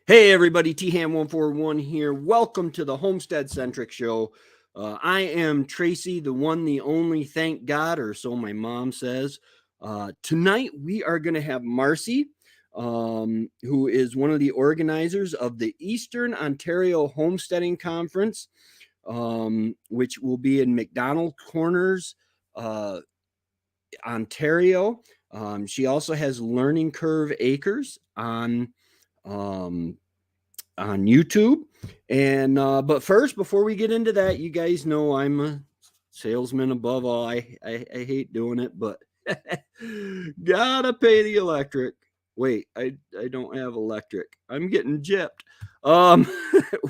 Hey everybody, T-Ham141 here. Welcome to the Homestead Centric show. I am Tracy, the one, the only, thank God, or so my mom says. Tonight we are going to have Marcie, who is one of the organizers of the Eastern Ontario Homesteading Conference, which will be in McDonald Corners, Ontario. She also has Learning Curve Acres on YouTube. And but first, before we get into that, you guys know I'm a salesman above all. I hate doing it, but gotta pay the electric. Wait, I don't have electric. I'm getting gypped. Um,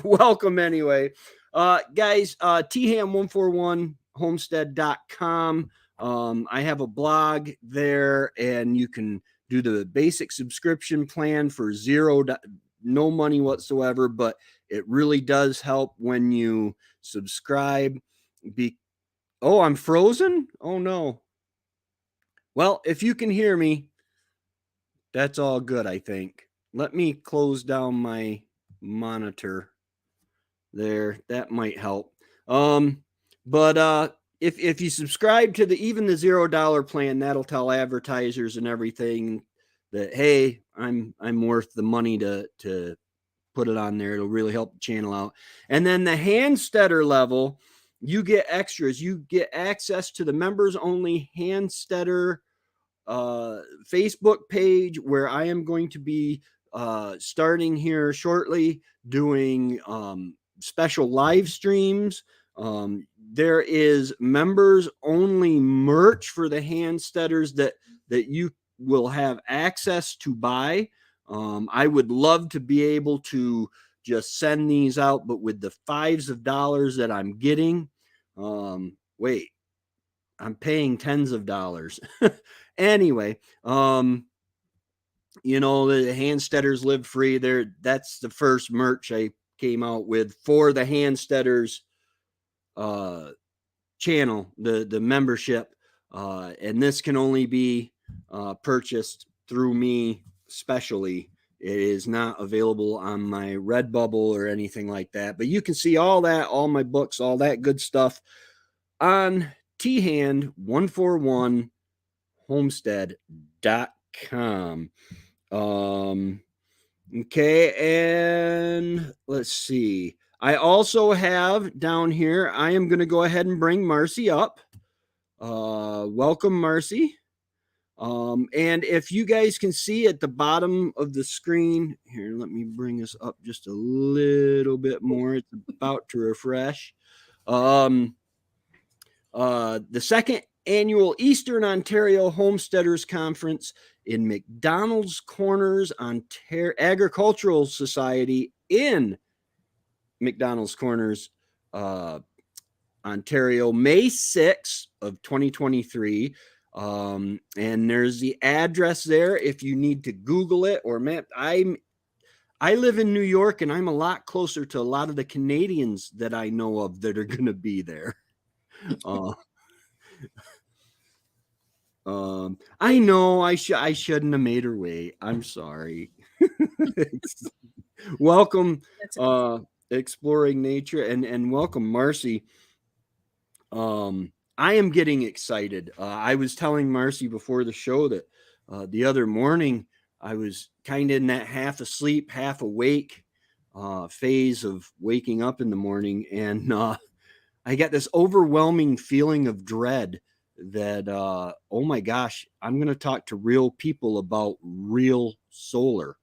welcome anyway. Guys, Tham141 homestead.com. I have a blog there, and you can do the basic subscription plan for no money whatsoever, but it really does help when you subscribe. Oh, I'm frozen? Oh no. Well, if you can hear me, that's all good, I think. Let me close down my monitor there. That might help. But if you subscribe to even the $0 plan, that'll tell advertisers and everything that, hey, I'm worth the money to put it on there. It'll really help the channel out. And then the Handsteader level, you get extras. You get access to the members only Handsteader Facebook page, where I am going to be starting here shortly doing special live streams. There is members only merch for the Handsteaders that you will have access to buy. I would love to be able to just send these out, but with the fives of dollars that I'm getting, wait, I'm paying tens of dollars. Anyway, the Handsteaders live free there. That's the first merch I came out with for the Handsteaders channel, the membership. And this can only be purchased through me specially. It is not available on my Redbubble or anything like that. But you can see all that, all my books, all that good stuff on thand141 homestead.com. Okay, and let's see. I also have down here, I am going to go ahead and bring Marcie up. Welcome, Marcie. And if you guys can see at the bottom of the screen, here, let me bring this up just a little bit more. It's about to refresh. The second annual Eastern Ontario Homesteaders Conference in McDonald's Corners Agricultural Society in McDonald's Corners, Ontario, May 6th of 2023. And there's the address there if you need to Google it or map. I live in New York, and I'm a lot closer to a lot of the Canadians that I know of that are going to be there. I know I shouldn't have made her wait. I'm sorry. Welcome, Exploring Nature, and welcome, Marcie. I am getting excited. I was telling Marcie before the show that the other morning I was kind of in that half asleep, half awake phase of waking up in the morning, and I got this overwhelming feeling of dread that, oh my gosh, I'm going to talk to real people about real solar.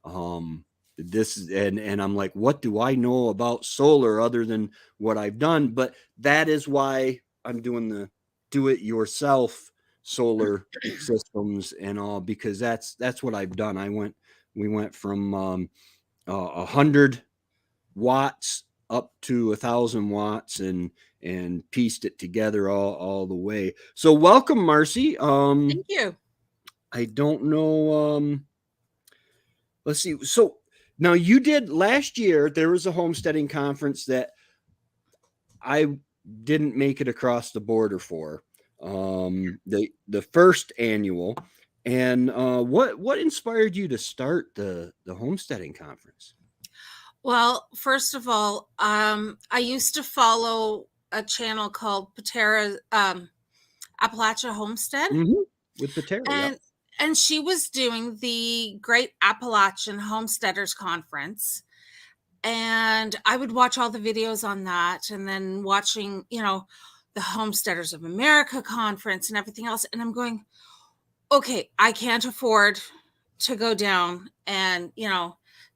And I'm like, what do I know about solar other than what I've done? But that is why I'm doing the do-it-yourself solar systems and all, because that's what I've done. We went from 100 watts up to 1,000 watts and pieced it together all the way. So welcome, Marcie. Thank you. I don't know. Let's see. So now you did last year. There was a homesteading conference that I didn't make it across the border for. The first annual, And what inspired you to start the homesteading conference? Well, first of all, I used to follow a channel called Patera Appalachia Homestead, Mm-hmm. With Patera, yep. and she was doing the Great Appalachian Homesteaders Conference, and I would watch all the videos on that, and then watching, the Homesteaders of America conference and everything else, and I'm going, okay, I can't afford to go down and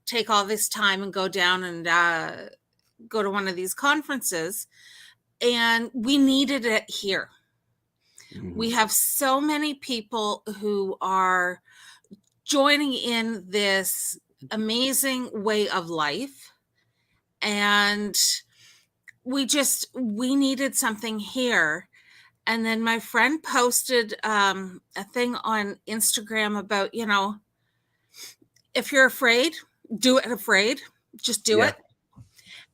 take all this time and go down and go to one of these conferences, and we needed it here. Mm-hmm. We have so many people who are joining in this amazing way of life, and we needed something here. And then my friend posted a thing on Instagram about, if you're afraid, do it afraid, just do it.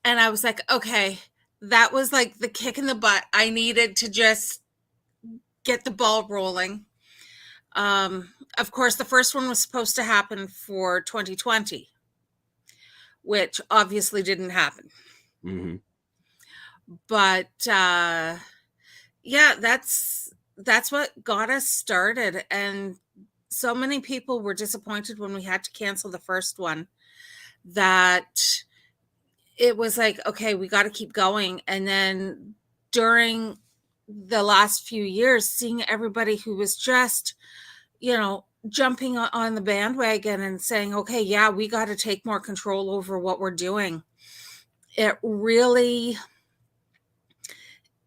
And I was like, okay, that was like the kick in the butt I needed to just get the ball rolling. Of course, the first one was supposed to happen for 2020, which obviously didn't happen. Mm-hmm. But yeah, that's what got us started. And so many people were disappointed when we had to cancel the first one, that it was like, okay, we got to keep going. And then during the last few years, seeing everybody who was just, jumping on the bandwagon and saying, okay, yeah, we got to take more control over what we're doing. It really,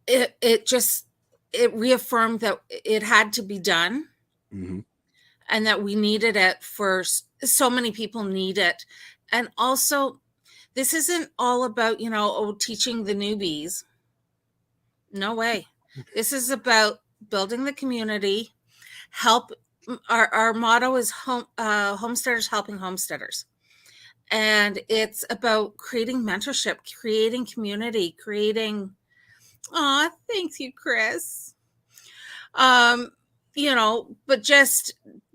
it reaffirmed that it had to be done. Mm-hmm. And that we needed it, for so many people need it. And also, this isn't all about, teaching the newbies. No way. This is about building the community, help. Our motto is homesteaders helping homesteaders. And it's about creating mentorship, creating community, creating, thanks you, Chris. But just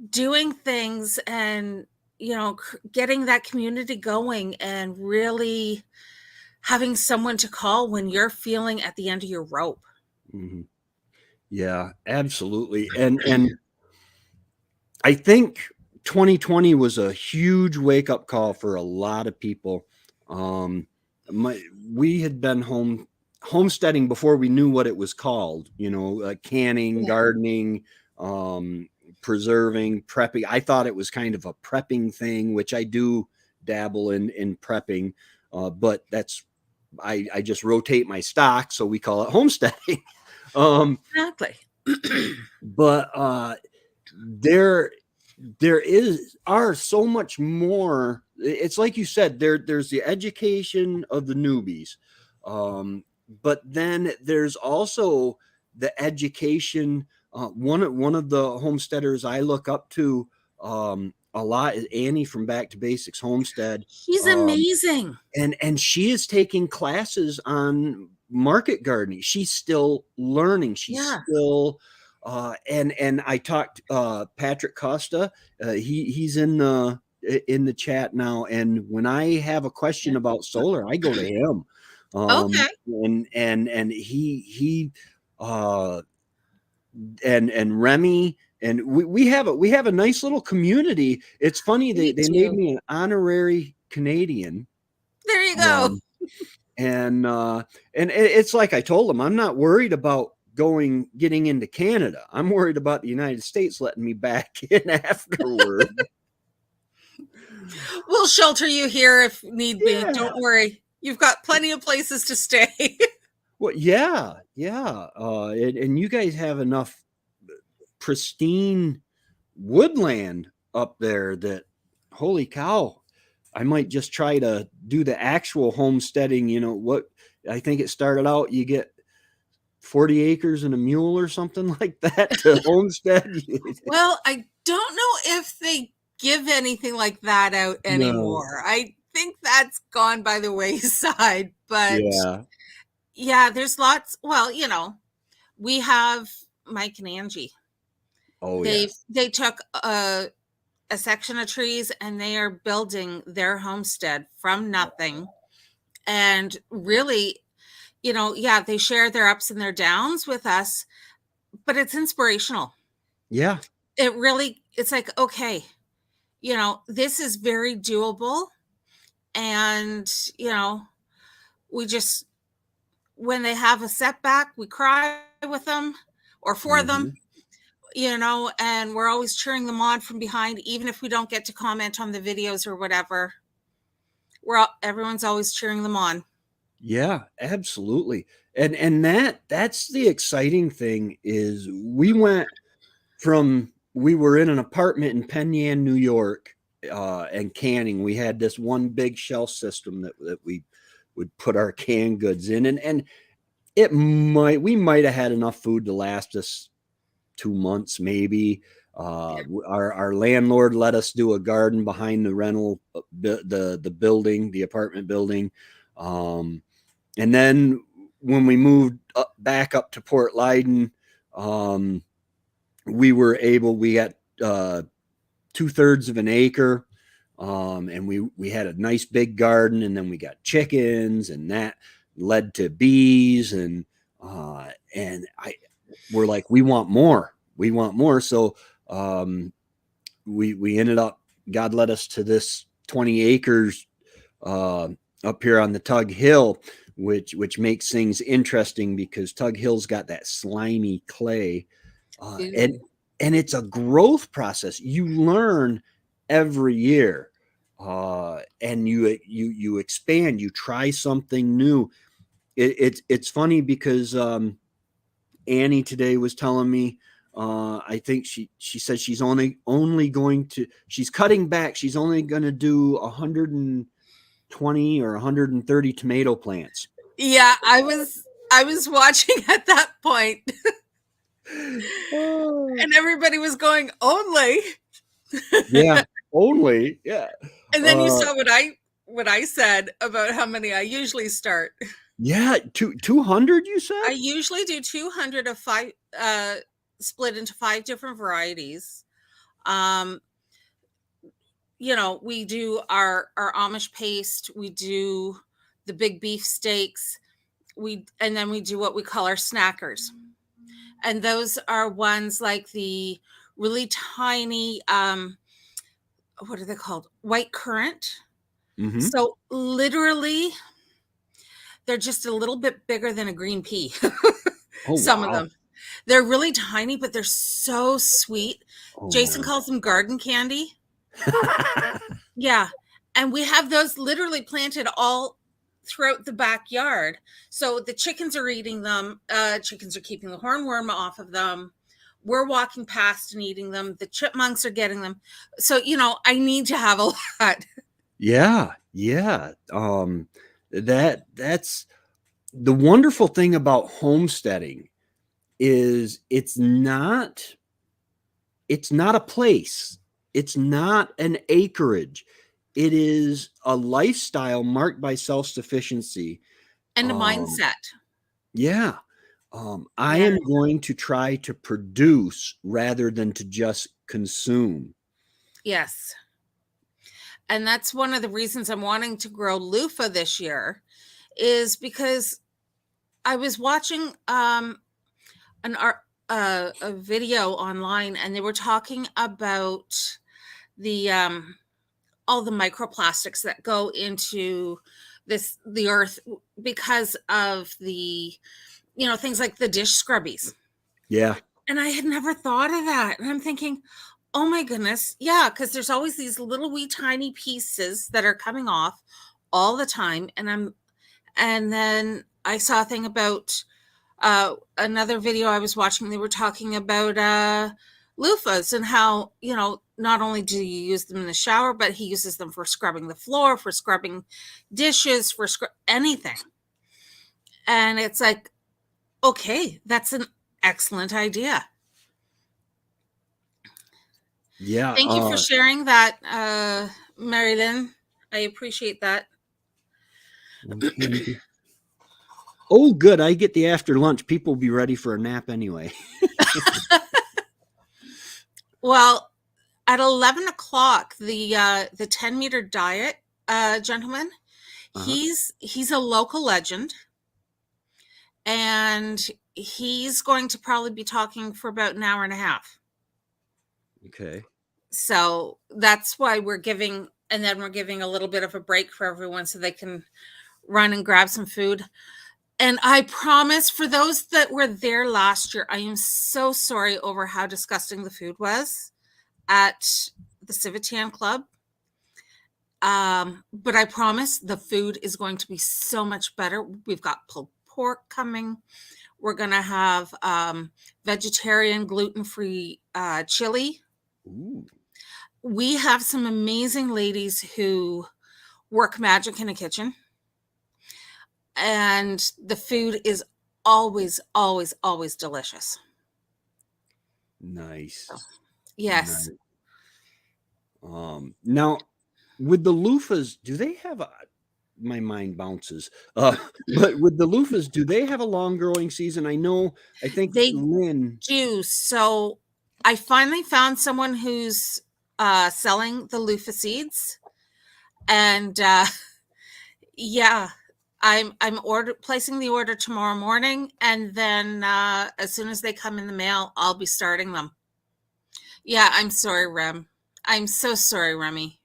doing things and, getting that community going, and really having someone to call when you're feeling at the end of your rope. Mm-hmm. Yeah, absolutely. And I think 2020 was a huge wake up call for a lot of people. We had been homesteading before we knew what it was called, canning, gardening, preserving, prepping. I thought it was kind of a prepping thing, which I do dabble in prepping, but I just rotate my stock, so we call it homesteading. Exactly. But there are so much more. It's like you said, there's the education of the newbies, but then there's also the education. One of the homesteaders I look up to a lot is Annie from Back to Basics Homestead. He's amazing. And she is taking classes on market gardening. She's still learning. She's still and I talked Patrick Costa. He's in the chat now. And when I have a question about solar, I go to him. Okay. And he and Remy. And we have a nice little community. It's funny, they made me an honorary Canadian. There you go. And it's like I told them, I'm not worried about getting into Canada. I'm worried about the United States letting me back in afterward. We'll shelter you here if need be. Don't worry. You've got plenty of places to stay. Well, yeah. And you guys have enough pristine woodland up there that, holy cow, I might just try to do the actual homesteading. What I think it started out, you get 40 acres and a mule or something like that to homestead. Well, I don't know if they give anything like that out anymore. No. I think that's gone by the wayside, but yeah, there's lots. Well, we have Mike and Angie. Oh yeah. They took a section of trees and they are building their homestead from nothing. And really, yeah, they share their ups and their downs with us, but it's inspirational. Yeah. It's like, okay, this is very doable. And, we just, when they have a setback, we cry with them or for them, Mhm. and we're always cheering them on from behind, even if we don't get to comment on the videos or whatever. Everyone's always cheering them on. Yeah, absolutely. And that's the exciting thing is we were in an apartment in Penn Yan, New York, and canning. We had this one big shelf system that we would put our canned goods in, and we might have had enough food to last us 2 months maybe. Our landlord let us do a garden behind the rental, the building, the apartment building. And then when we moved back up to Port Leyden, we got 2/3 of an acre. And we had a nice big garden, and then we got chickens, and that led to bees, and we're like, we want more. So we ended up, God led us to this 20 acres up here on the Tug Hill, which makes things interesting because Tug Hill's got that slimy clay, and it's a growth process. You learn every year, and you expand. You try something new. It's funny because Annie today was telling me. I think she said she's she's cutting back. She's only going to do 120 or 130 tomato plants. Yeah, I was watching at that point. Oh. And everybody was going, only. Yeah, only. Yeah. And then you saw what I said about how many I usually start. Yeah, 200 you said? I usually do 200 of 5 split into 5 different varieties. We do our Amish paste, we do the big beef steaks, and then we do what we call our snackers. And those are ones like the really tiny what are they called? White currant. Mm-hmm. So literally they're just a little bit bigger than a green pea. Oh, Some wow. of them. They're really tiny, but they're so sweet. Oh, Jason man. calls them garden candy. Yeah. And we have those literally planted all throughout the backyard. So the chickens are eating them. Chickens are keeping the hornworm off of them. We're walking past and eating them. The chipmunks are getting them. So, I need to have a lot. Yeah. Yeah. That's the wonderful thing about homesteading is it's not a place. It's not an acreage. It is a lifestyle marked by self-sufficiency. And a mindset. Yeah. I am going to try to produce rather than to just consume. Yes. And that's one of the reasons I'm wanting to grow loofah this year, is because I was watching a video online, and they were talking about the all the microplastics that go into the earth because of the things like the dish scrubbies. Yeah. And I had never thought of that. And I'm thinking, oh my goodness, yeah, because there's always these little wee tiny pieces that are coming off all the time. And then I saw a thing about another video I was watching. They were talking about loofahs and how, not only do you use them in the shower, but he uses them for scrubbing the floor, for scrubbing dishes, for anything. And it's like, okay, that's an excellent idea. Yeah. Thank you for sharing that, Marilyn. I appreciate that. Okay. Oh, good. I get the after lunch. People will be ready for a nap anyway. Well, at 11 o'clock, the 10-meter diet gentleman, Uh-huh. he's a local legend, and he's going to probably be talking for about an hour and a half. Okay. So that's why we're giving a little bit of a break for everyone so they can run and grab some food. And I promise, for those that were there last year, I am so sorry over how disgusting the food was at the Civitan Club. But I promise the food is going to be so much better. We've got pulled pork coming. We're going to have vegetarian, gluten-free chili. Ooh. We have some amazing ladies who work magic in a kitchen. And the food is always, always, always delicious. Nice. Yes. Nice. Now with the loofahs, do they have a, my mind bounces. But with the loofahs, do they have a long growing season? I think They Lynn. do. So I finally found someone who's selling the loofah seeds. And yeah, I'm placing the order tomorrow morning, and then as soon as they come in the mail, I'll be starting them. Yeah, I'm sorry, Rem. I'm so sorry, Remy.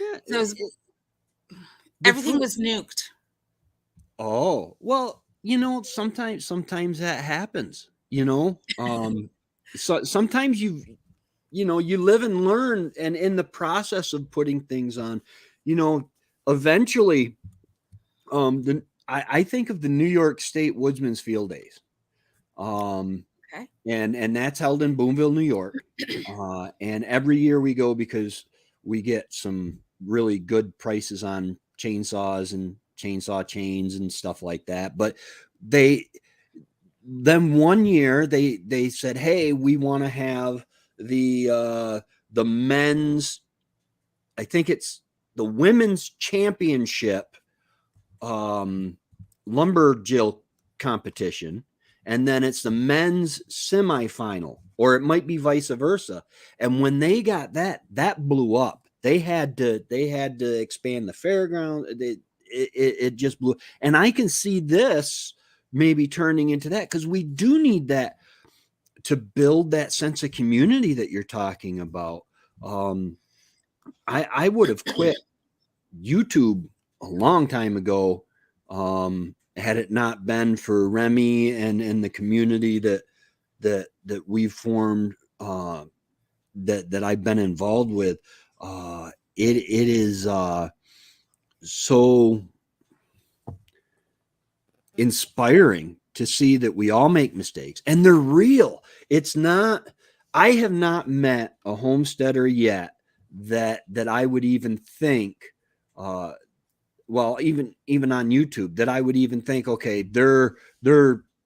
Yeah, So the everything fruit. was nuked. Oh, well, sometimes that happens, so sometimes you live and learn, and in the process of putting things on, you know, eventually, I think of the New York State Woodsman's Field Days. Okay. And that's held in Boonville, New York. And every year we go because we get some really good prices on chainsaws and chainsaw chains and stuff like that. But then one year they said, hey, we want to have the men's, I think it's the women's championship lumberjill competition, and then it's the men's semifinal, or it might be vice versa. And when they got that blew up. They had to expand the fairground. It just blew. And I can see this maybe turning into that, because we do need that to build that sense of community that you're talking about. I would have quit YouTube a long time ago, had it not been for Remy and the community that we've formed, that I've been involved with. It is so inspiring to see that we all make mistakes and they're real. It's not. I have not met a homesteader yet that I would even think, well, even on YouTube, that I would even think, okay, they're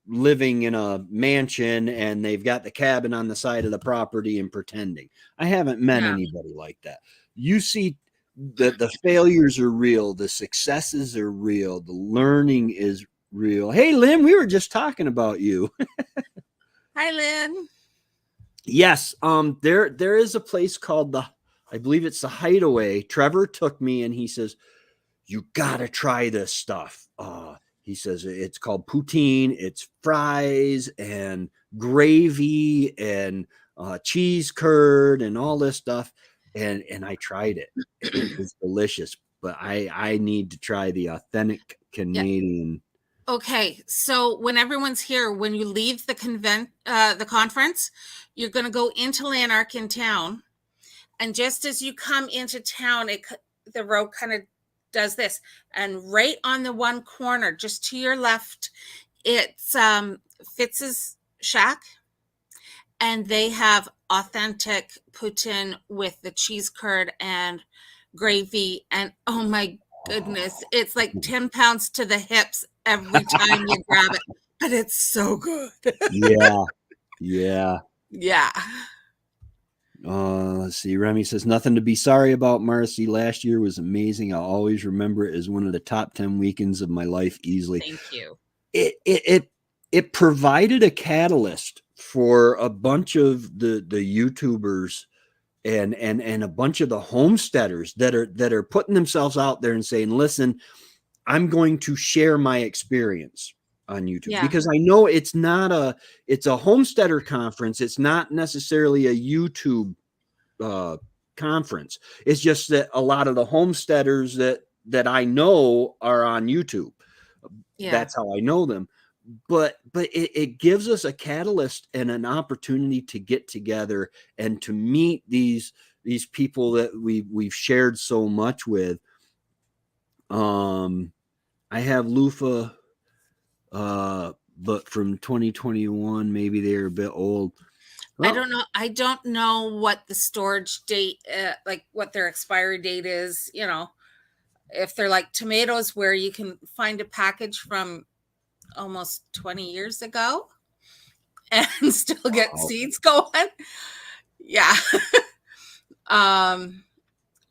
living in a mansion and they've got the cabin on the side of the property and pretending. I haven't met Yeah. anybody like that. You see that the failures are real, the successes are real, the learning is real. Hey, Lynn, we were just talking about you. Hi, Lynn. Yes, there is a place called I believe it's the Hideaway. Trevor took me and he says, you gotta try this stuff. He says it's called poutine. It's fries and gravy and cheese curd and all this stuff. And I tried it. It was delicious. But I need to try the authentic Canadian. Yeah. Okay, so when everyone's here, when you leave the conference, you're going to go into Lanark in town, and just as you come into town, the road kind of does this, and right on the one corner, just to your left, it's Fitz's Shack, and they have authentic poutine with the cheese curd and gravy, and oh my goodness, it's like 10 pounds to the hips every time you grab it, but it's so good. Yeah. Yeah. Let's see. Remy says, nothing to be sorry about, Marcie. Last year was amazing. I'll always remember it as one of the top 10 weekends of my life easily. Thank you. It provided a catalyst for a bunch of the YouTubers and a bunch of the homesteaders that are putting themselves out there and saying, listen, I'm going to share my experience on YouTube, Yeah. because I know it's a homesteader conference. It's not necessarily a YouTube conference. It's just that a lot of the homesteaders that I know are on YouTube. Yeah. That's how I know them. But it gives us a catalyst and an opportunity to get together and to meet these people that we've shared so much with. I have loofah, but from 2021, maybe they're a bit old. Well, I don't know what the storage date, like what their expiry date is. If they're like tomatoes, where you can find a package from almost 20 years ago and still get seeds going. Yeah.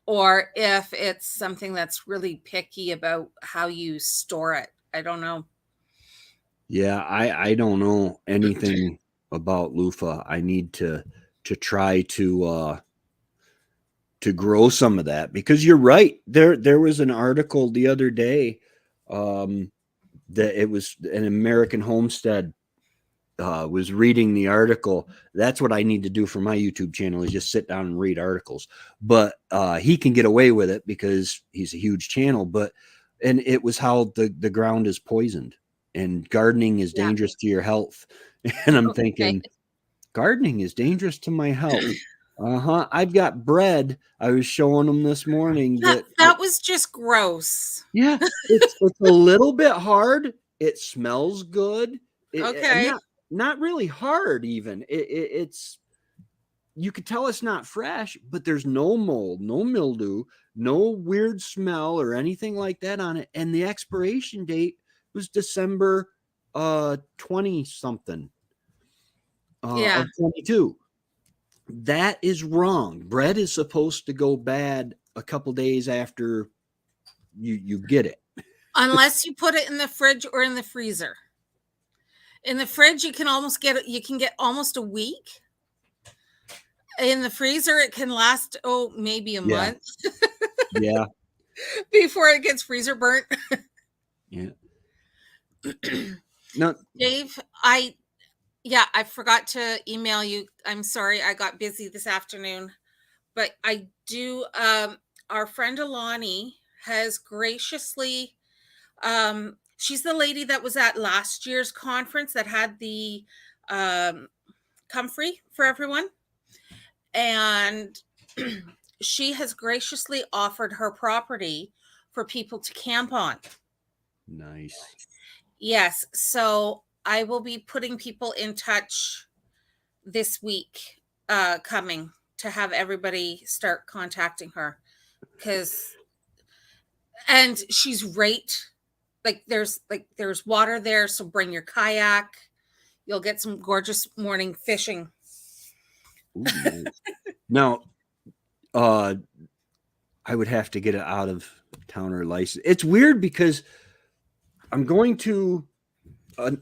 Or if it's something that's really picky about how you store it. I don't know. Yeah, I don't know anything about loofah. I need to try to grow some of that, because you're right. There was an article the other day that it was an American Homestead was reading the article. That's what I need to do for my YouTube channel, is just sit down and read articles. But he can get away with it because he's a huge channel. And it was how the ground is poisoned and gardening is dangerous to your health. And I'm thinking, gardening is dangerous to my health. I've got bread. I was showing them this morning that was just gross. Yeah, it's a little bit hard. It smells good. Okay. Not really hard even. It's, you could tell it's not fresh, but there's no mold, no mildew, no weird smell or anything like that on it. And the expiration date was December 20 something of 22. That is wrong. Bread is supposed to go bad a couple days after you get it. Unless you put it in the fridge or in the freezer. In the fridge, you can get almost a week. In the freezer, it can last, maybe a month. Yeah. Before it gets freezer burnt. Yeah. No, Dave, I forgot to email you. I'm sorry, I got busy this afternoon. But I do, our friend Alani has graciously, she's the lady that was at last year's conference that had the comfrey for everyone. And she has graciously offered her property for people to camp on. Nice. Yes. So I will be putting people in touch this week coming to have everybody start contacting her. And she's right. There's water there. So bring your kayak. You'll get some gorgeous morning fishing. Ooh, nice. Now, I would have to get it out of towner license. It's weird because I'm going to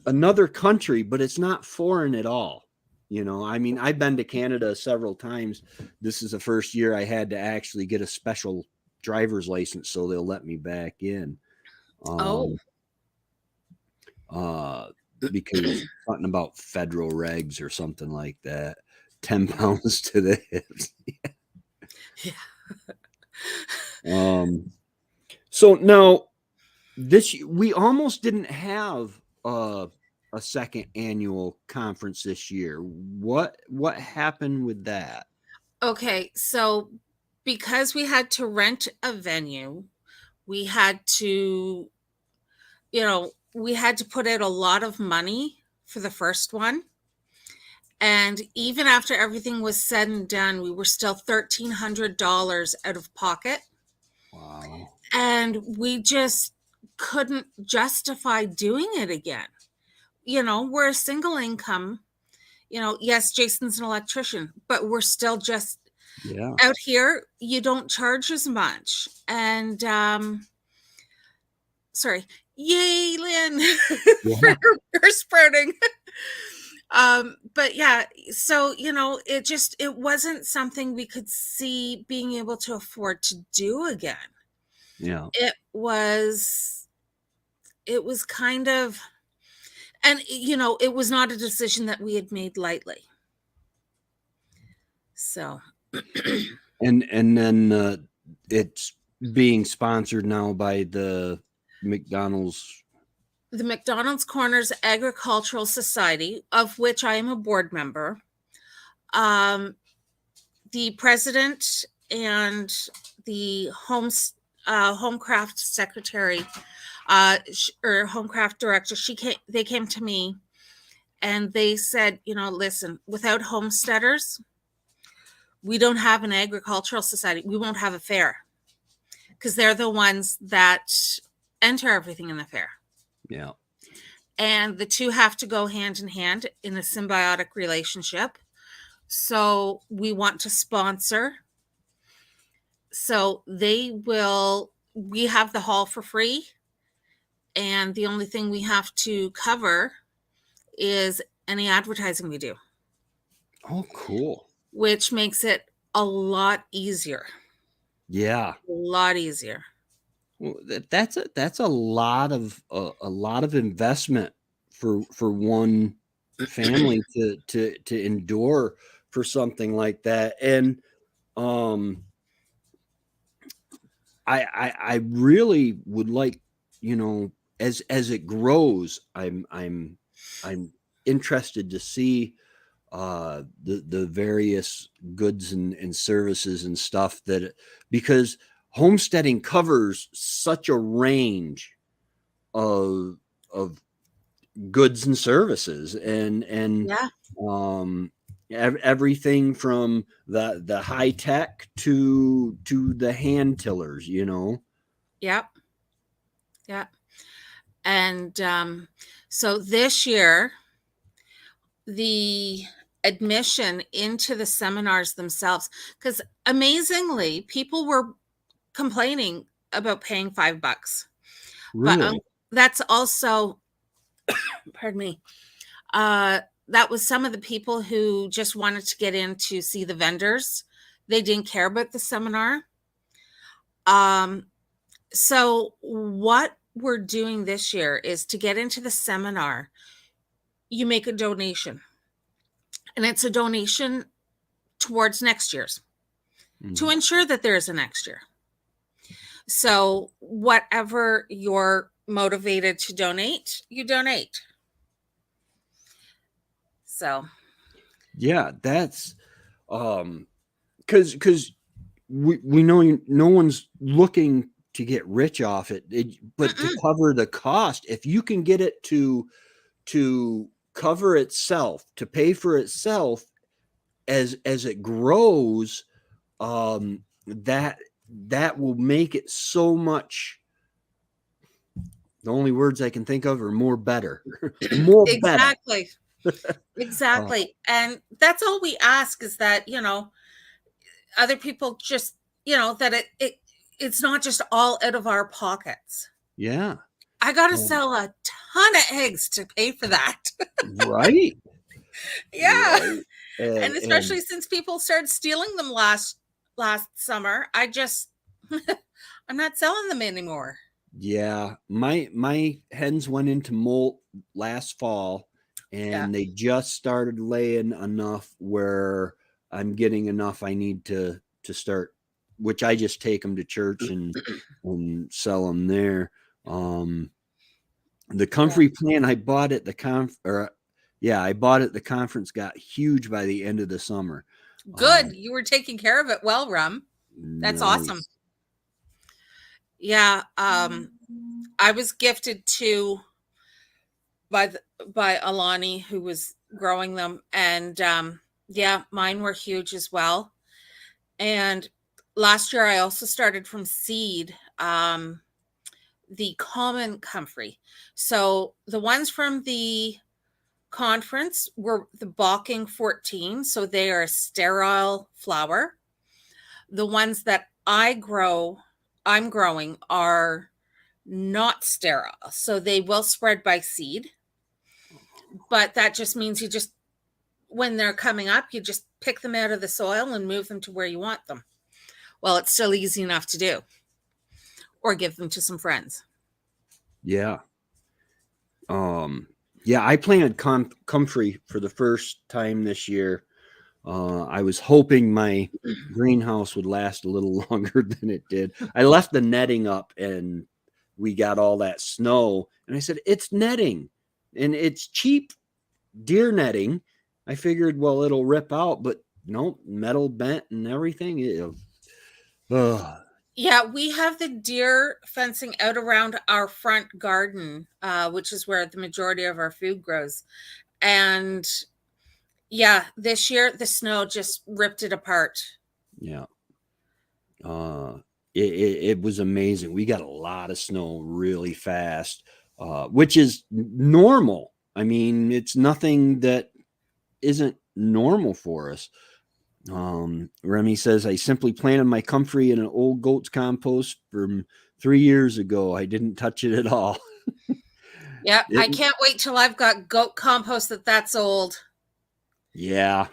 another country, but it's not foreign at all. I mean, I've been to Canada several times. This is the first year I had to actually get a special driver's license so they'll let me back in. Because something about federal regs or something like that. 10 pounds to the hips. Yeah. So now we almost didn't have a second annual conference this year. What happened with that? Okay, so because we had to rent a venue, we had to put out a lot of money for the first one. And even after everything was said and done, we were still $1,300 out of pocket. Wow. And we just couldn't justify doing it again. We're a single income. Yes, Jason's an electrician, but we're still just out here. You don't charge as much. And sorry. Yay, Lynn, for sprouting. But yeah, so it wasn't something we could see being able to afford to do again. Yeah. It was kind of, and it was not a decision that we had made lightly. So And then it's being sponsored now by the McDonald's. the McDonald's Corners Agricultural Society, of which I am a board member, the president and the homecraft secretary, or homecraft director, they came to me and they said, listen, without homesteaders, we don't have an agricultural society. We won't have a fair, because they're the ones that enter everything in the fair. Yeah. And the two have to go hand in hand in a symbiotic relationship. So we want to sponsor. So we have the hall for free. And the only thing we have to cover is any advertising we do. Oh, cool. Which makes it a lot easier. Yeah. A lot easier. Well, that's a lot of investment for one family to endure for something like that. And I really would like, as it grows, I'm interested to see the various goods and services and stuff because homesteading covers such a range of goods and services and Yeah. everything from the high tech to the hand tillers, Yep. Yeah. And so this year, the admission into the seminars themselves, because amazingly, people were complaining about paying $5. But Really? that's also, pardon me, that was some of the people who just wanted to get in to see the vendors. They didn't care about the seminar. So what we're doing this year is, to get into the seminar, you make a donation. And it's a donation towards next year's, to ensure that there is a next year. So whatever you're motivated to donate, you donate. So yeah, that's because we know no one's looking to get rich off it, but to cover the cost. If you can get it to cover itself, to pay for itself as it grows, that will make it so much. The only words I can think of are more better. More exactly. better. Exactly. And that's all we ask, is that, other people just, that it's not just all out of our pockets. Yeah. I got to sell a ton of eggs to pay for that. Right. Yeah. Right. And especially since people started stealing them last summer, I'm not selling them anymore. Yeah. My hens went into molt last fall, and they just started laying enough where I'm getting enough I need to start, which I just take them to church and sell them there. The comfrey plant I bought at the I bought at the conference got huge by the end of the summer. Good. You were taking care of it well, Rum. That's awesome. Yeah. I was gifted to by Alani, who was growing them. And mine were huge as well. And last year I also started from seed, the common comfrey. So the ones from the conference were the Balking 14. So they are a sterile flower. The ones that I'm growing are not sterile. So they will spread by seed. But that just means you just when they're coming up, you just pick them out of the soil and move them to where you want them. Well, it's still easy enough to do, or give them to some friends. Yeah. Yeah, I planted comfrey for the first time this year. I was hoping my greenhouse would last a little longer than it did. I left the netting up and we got all that snow. And I said, it's netting and it's cheap deer netting. I figured, well, it'll rip out, but no, metal bent and everything. Yeah, we have the deer fencing out around our front garden, which is where the majority of our food grows. And yeah, this year the snow just ripped it apart. Yeah. It was amazing. We got a lot of snow really fast, which is normal. I mean, it's nothing that isn't normal for us. Remy says, I simply planted my comfrey in an old goat's compost from 3 years ago. I didn't touch it at all. Yeah, I can't wait till I've got goat compost that's old. Yeah.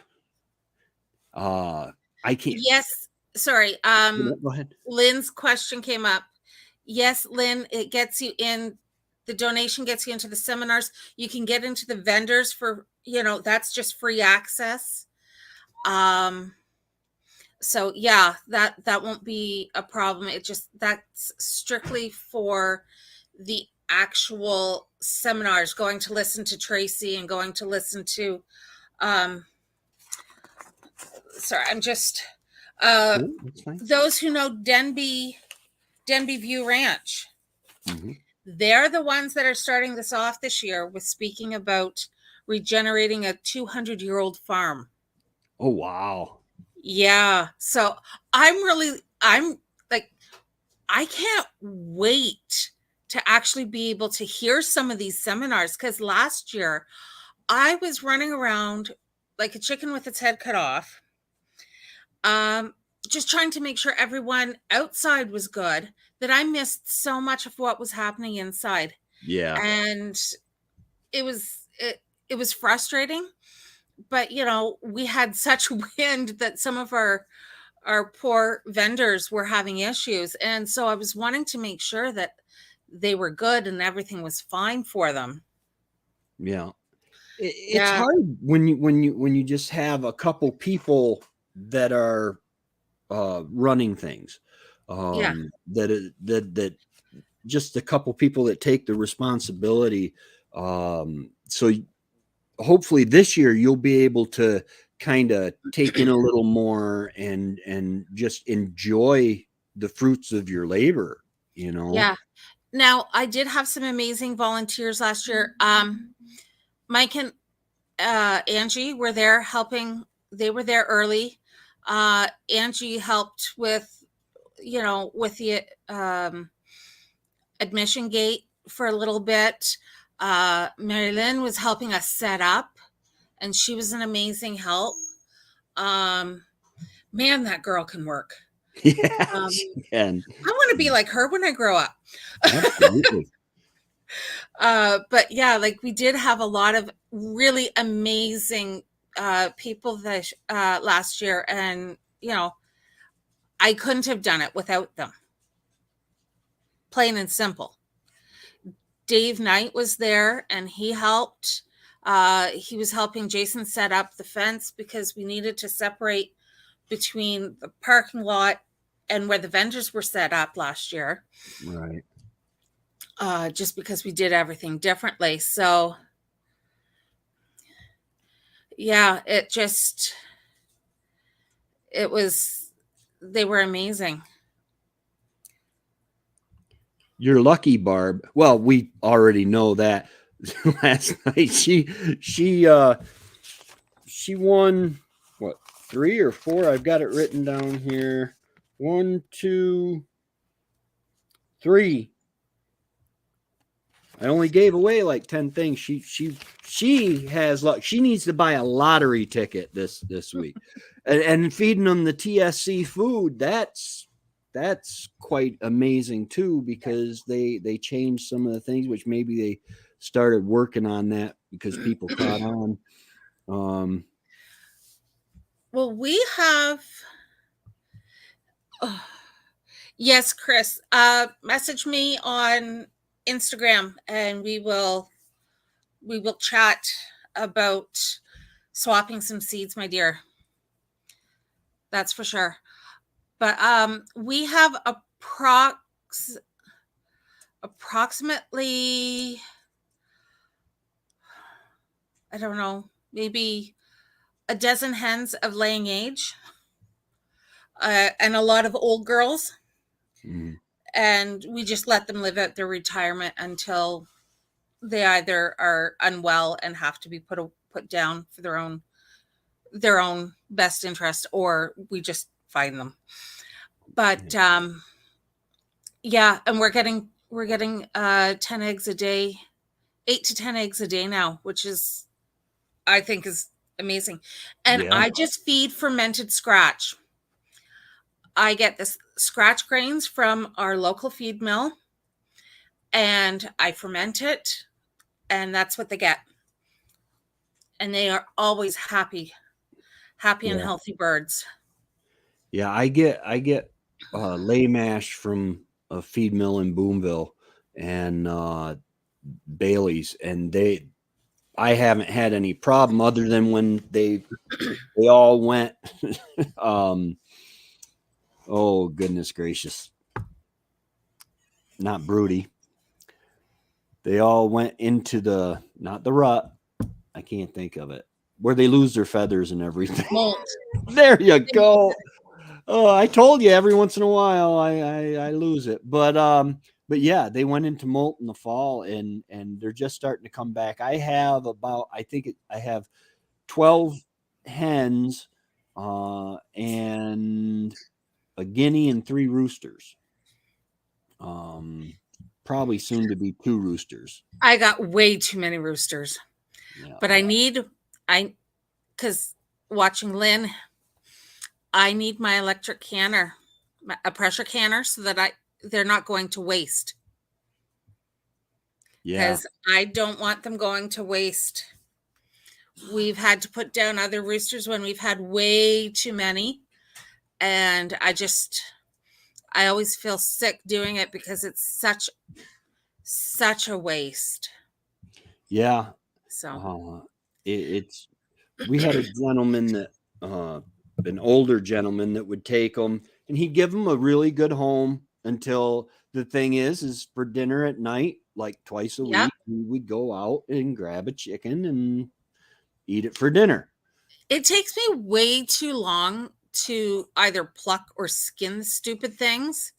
I can't. Yes. Sorry. Go ahead. Lynn's question came up. Yes, Lynn, it gets you in. The donation gets you into the seminars. You can get into the vendors for, that's just free access. So yeah, that won't be a problem. That's strictly for the actual seminars, going to listen to Tracy and going to listen to sorry, I'm just those who know Denby View Ranch. Mm-hmm. They're the ones that are starting this off this year with speaking about regenerating a 200-year-old farm. Oh, wow. Yeah. So I'm like, I can't wait to actually be able to hear some of these seminars, because last year I was running around like a chicken with its head cut off, just trying to make sure everyone outside was good, that I missed so much of what was happening inside. Yeah. And it was frustrating, but we had such wind that some of our poor vendors were having issues. And so I was wanting to make sure that they were good and everything was fine for them. Yeah. It's hard when you just have a couple people that are running things. That just a couple people that take the responsibility. So hopefully this year you'll be able to kind of take in a little more and just enjoy the fruits of your labor, Yeah. Now, I did have some amazing volunteers last year. Mike and Angie were there helping. They were there early. Angie helped with the admission gate for a little bit. Mary Lynn was helping us set up, and she was an amazing help. Man, that girl can work. Yeah, I want to be like her when I grow up. Absolutely. But yeah, like, we did have a lot of really amazing people that last year, and I couldn't have done it without them. Plain and simple. Dave Knight was there and he helped. He was helping Jason set up the fence because we needed to separate between the parking lot and where the vendors were set up last year. Right. Just because we did everything differently. So yeah, they were amazing. You're lucky, Barb. Well, we already know that. Last night she won, what, 3 or 4? I've got it written down here. 1, 2, 3. I only gave away like 10 things. She has luck. She needs to buy a lottery ticket this week. and feeding them the TSC food, that's quite amazing too, because they changed some of the things, which maybe they started working on that because people caught on. Well, we have. Oh, yes, Chris. Message me on Instagram, and we will chat about swapping some seeds, my dear. That's for sure. But we have approximately, I don't know, maybe a dozen hens of laying age, and a lot of old girls. Mm. And we just let them live out their retirement until they either are unwell and have to be put down for their own best interest, or we just find them. But yeah, and we're getting 10 eggs a day, 8 to 10 eggs a day now, which is, I think, is amazing. And Yeah. I just feed fermented scratch. I get this scratch grains from our local feed mill, and I ferment it, and that's what they get. And they are always happy and Yeah. healthy birds. Yeah. I get lay mash from a feed mill in Boomville and Bailey's, and I haven't had any problem other than when they all went. um, oh goodness gracious, not broody. They all went into not the rut. I can't think of it, where they lose their feathers and everything. Molt. There you go. Oh, I told you every once in a while I lose it, but yeah, they went into molt in the fall, and they're just starting to come back. I have I have 12 hens, and a guinea and 3 roosters. Probably soon to be 2 roosters. I got way too many roosters, Yeah. but because watching Lynn, I need my electric canner, a pressure canner, so that they're not going to waste. Yeah. Because I don't want them going to waste. We've had to put down other roosters when we've had way too many, and I always feel sick doing it because it's such a waste. Yeah. So It's we had a gentleman that an older gentleman that would take them, and he'd give them a really good home until the thing is for dinner at night, like twice a yeah, week, we would go out and grab a chicken and eat it for dinner. it takes me way too long to either pluck or skin the stupid things,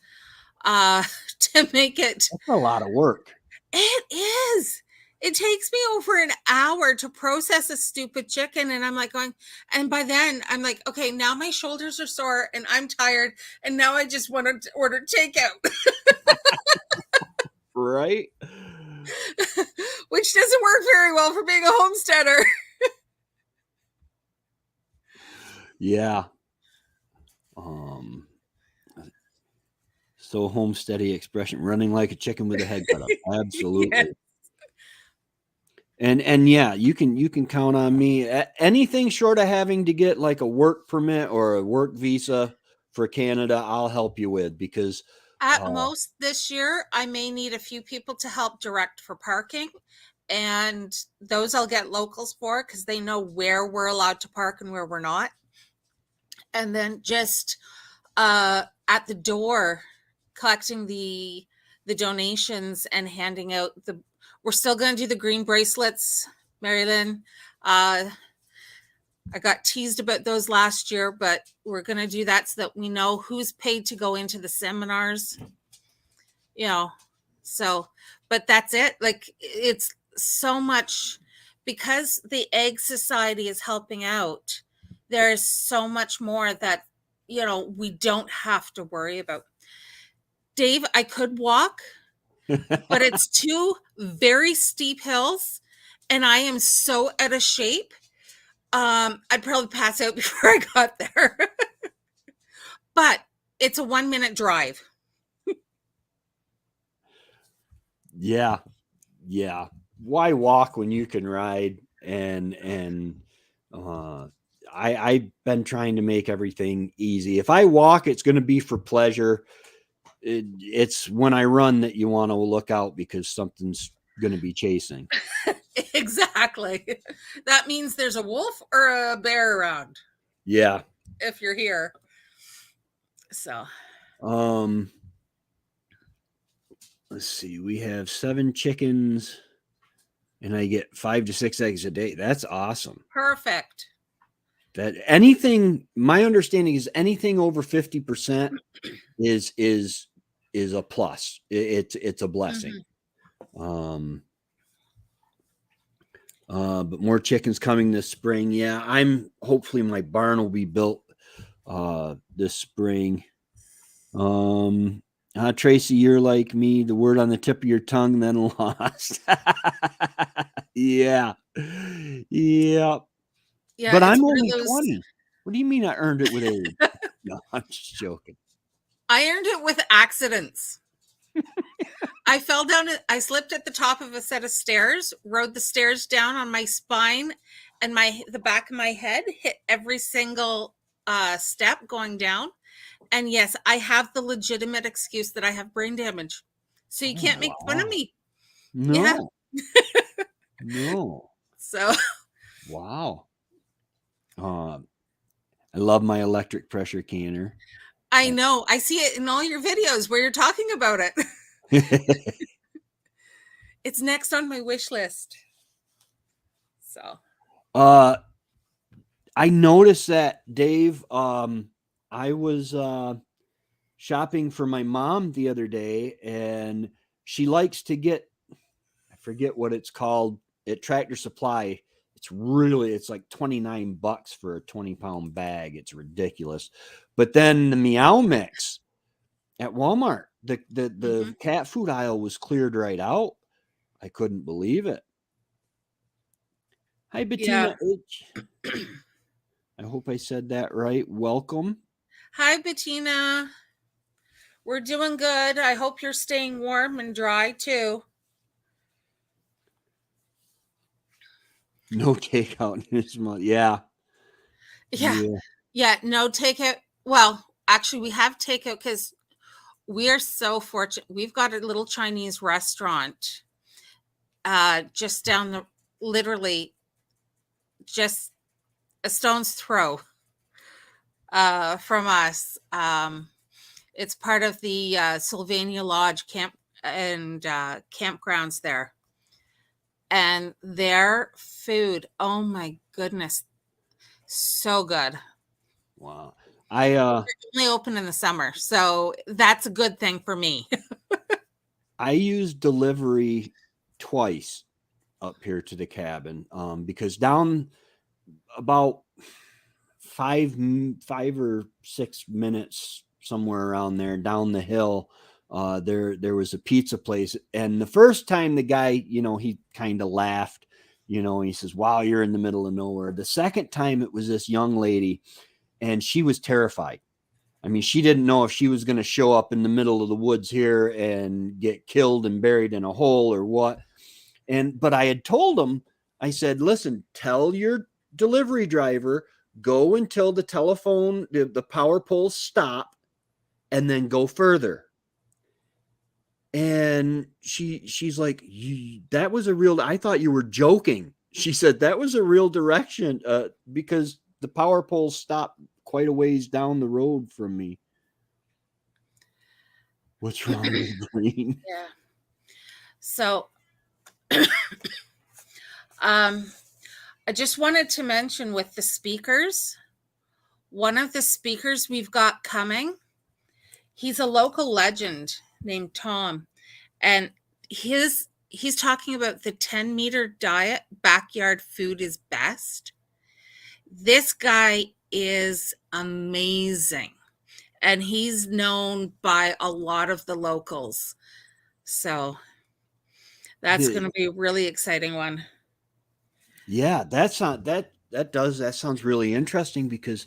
uh, to make it. That's a lot of work. It is. It takes me over an hour to process a stupid chicken. And I'm like going, and by then I'm like, okay, now my shoulders are sore and I'm tired. And now I just want to order takeout, Right? which doesn't work very well for being a homesteader. Yeah. Um, so homesteady expression, running like a chicken with a head cut off. Absolutely. Yes. And yeah, you can count on me. Anything short of having to get like a work permit or a work visa for Canada, I'll help you with, because At uh, most this year, I may need a few people to help direct for parking. And those I'll get locals for because they know where we're allowed to park and where we're not. And then just at the door, collecting the donations and handing out we're still going to do the green bracelets, Marilyn. I got teased about those last year, but we're going to do that so that we know who's paid to go into the seminars, you know. So, but that's it. Like, it's so much because the Egg Society is helping out. There's so much more that, we don't have to worry about. Dave, I could walk, but it's 2 very steep hills, and I am so out of shape. I'd probably pass out before I got there. But it's a 1-minute drive. yeah, yeah. Why walk when you can ride? And uh, I've been trying to make everything easy. If I walk, it's going to be for pleasure. It's when I run that you want to look out because something's going to be chasing. Exactly. That means there's a wolf or a bear around. Yeah. If you're here. So. Let's see. We have 7 chickens and I get 5 to 6 eggs a day. That's awesome. Perfect. That anything, my understanding is anything over 50% is a plus. It's a blessing. Mm-hmm. But more chickens coming this spring. Yeah, hopefully my barn will be built this spring. Tracy, you're like me, the word on the tip of your tongue, then lost. Yeah. Yeah. Yeah, but I'm only 20. What do you mean I earned it with age? No, I'm just joking. I earned it with accidents. I fell down. I slipped at the top of a set of stairs, rode the stairs down on my spine, and the back of my head hit every single step going down. And yes, I have the legitimate excuse that I have brain damage. So you can't make fun of me. No. Yeah. No. So. Wow. I love my electric pressure canner. I know. I see it in all your videos where you're talking about it. It's next on my wish list. So. I noticed that, Dave. I was shopping for my mom the other day, and she likes to get, I forget what it's called, at Tractor Supply. It's like $29 for a 20-pound bag. It's ridiculous. But then the Meow Mix at Walmart, the cat food aisle was cleared right out. I couldn't believe it. Hi, Bettina H. I hope I said that right. Welcome. Hi, Bettina. We're doing good. I hope you're staying warm and dry too. No takeout this month. Yeah. Yeah. No takeout. Well, actually, we have takeout because we are so fortunate. We've got a little Chinese restaurant just down literally just a stone's throw from us. It's part of the Sylvania Lodge camp and campgrounds there. And their food, oh my goodness, so good. Wow. They're only open in the summer, so that's a good thing for me. I used delivery twice up here to the cabin because down about 5 or 6 minutes somewhere around there down the hill, there was a pizza place, and the first time the guy, he kind of laughed, he says, wow, you're in the middle of nowhere. The second time it was this young lady, and she was terrified. I mean, she didn't know if she was going to show up in the middle of the woods here and get killed and buried in a hole or what. But I had told him, I said, listen, tell your delivery driver, go until the power poles stop, and then go further. And she's like, that was I thought you were joking. She said, that was a real direction because the power poles stopped quite a ways down the road from me. What's wrong with Green? Yeah. So, I just wanted to mention with the speakers, one of the speakers we've got coming, he's a local legend named Tom, and he's talking about the 10-meter diet. Backyard food is best. This guy is amazing, and he's known by a lot of the locals. So that's going to be a really exciting one. Yeah, that sounds really interesting because,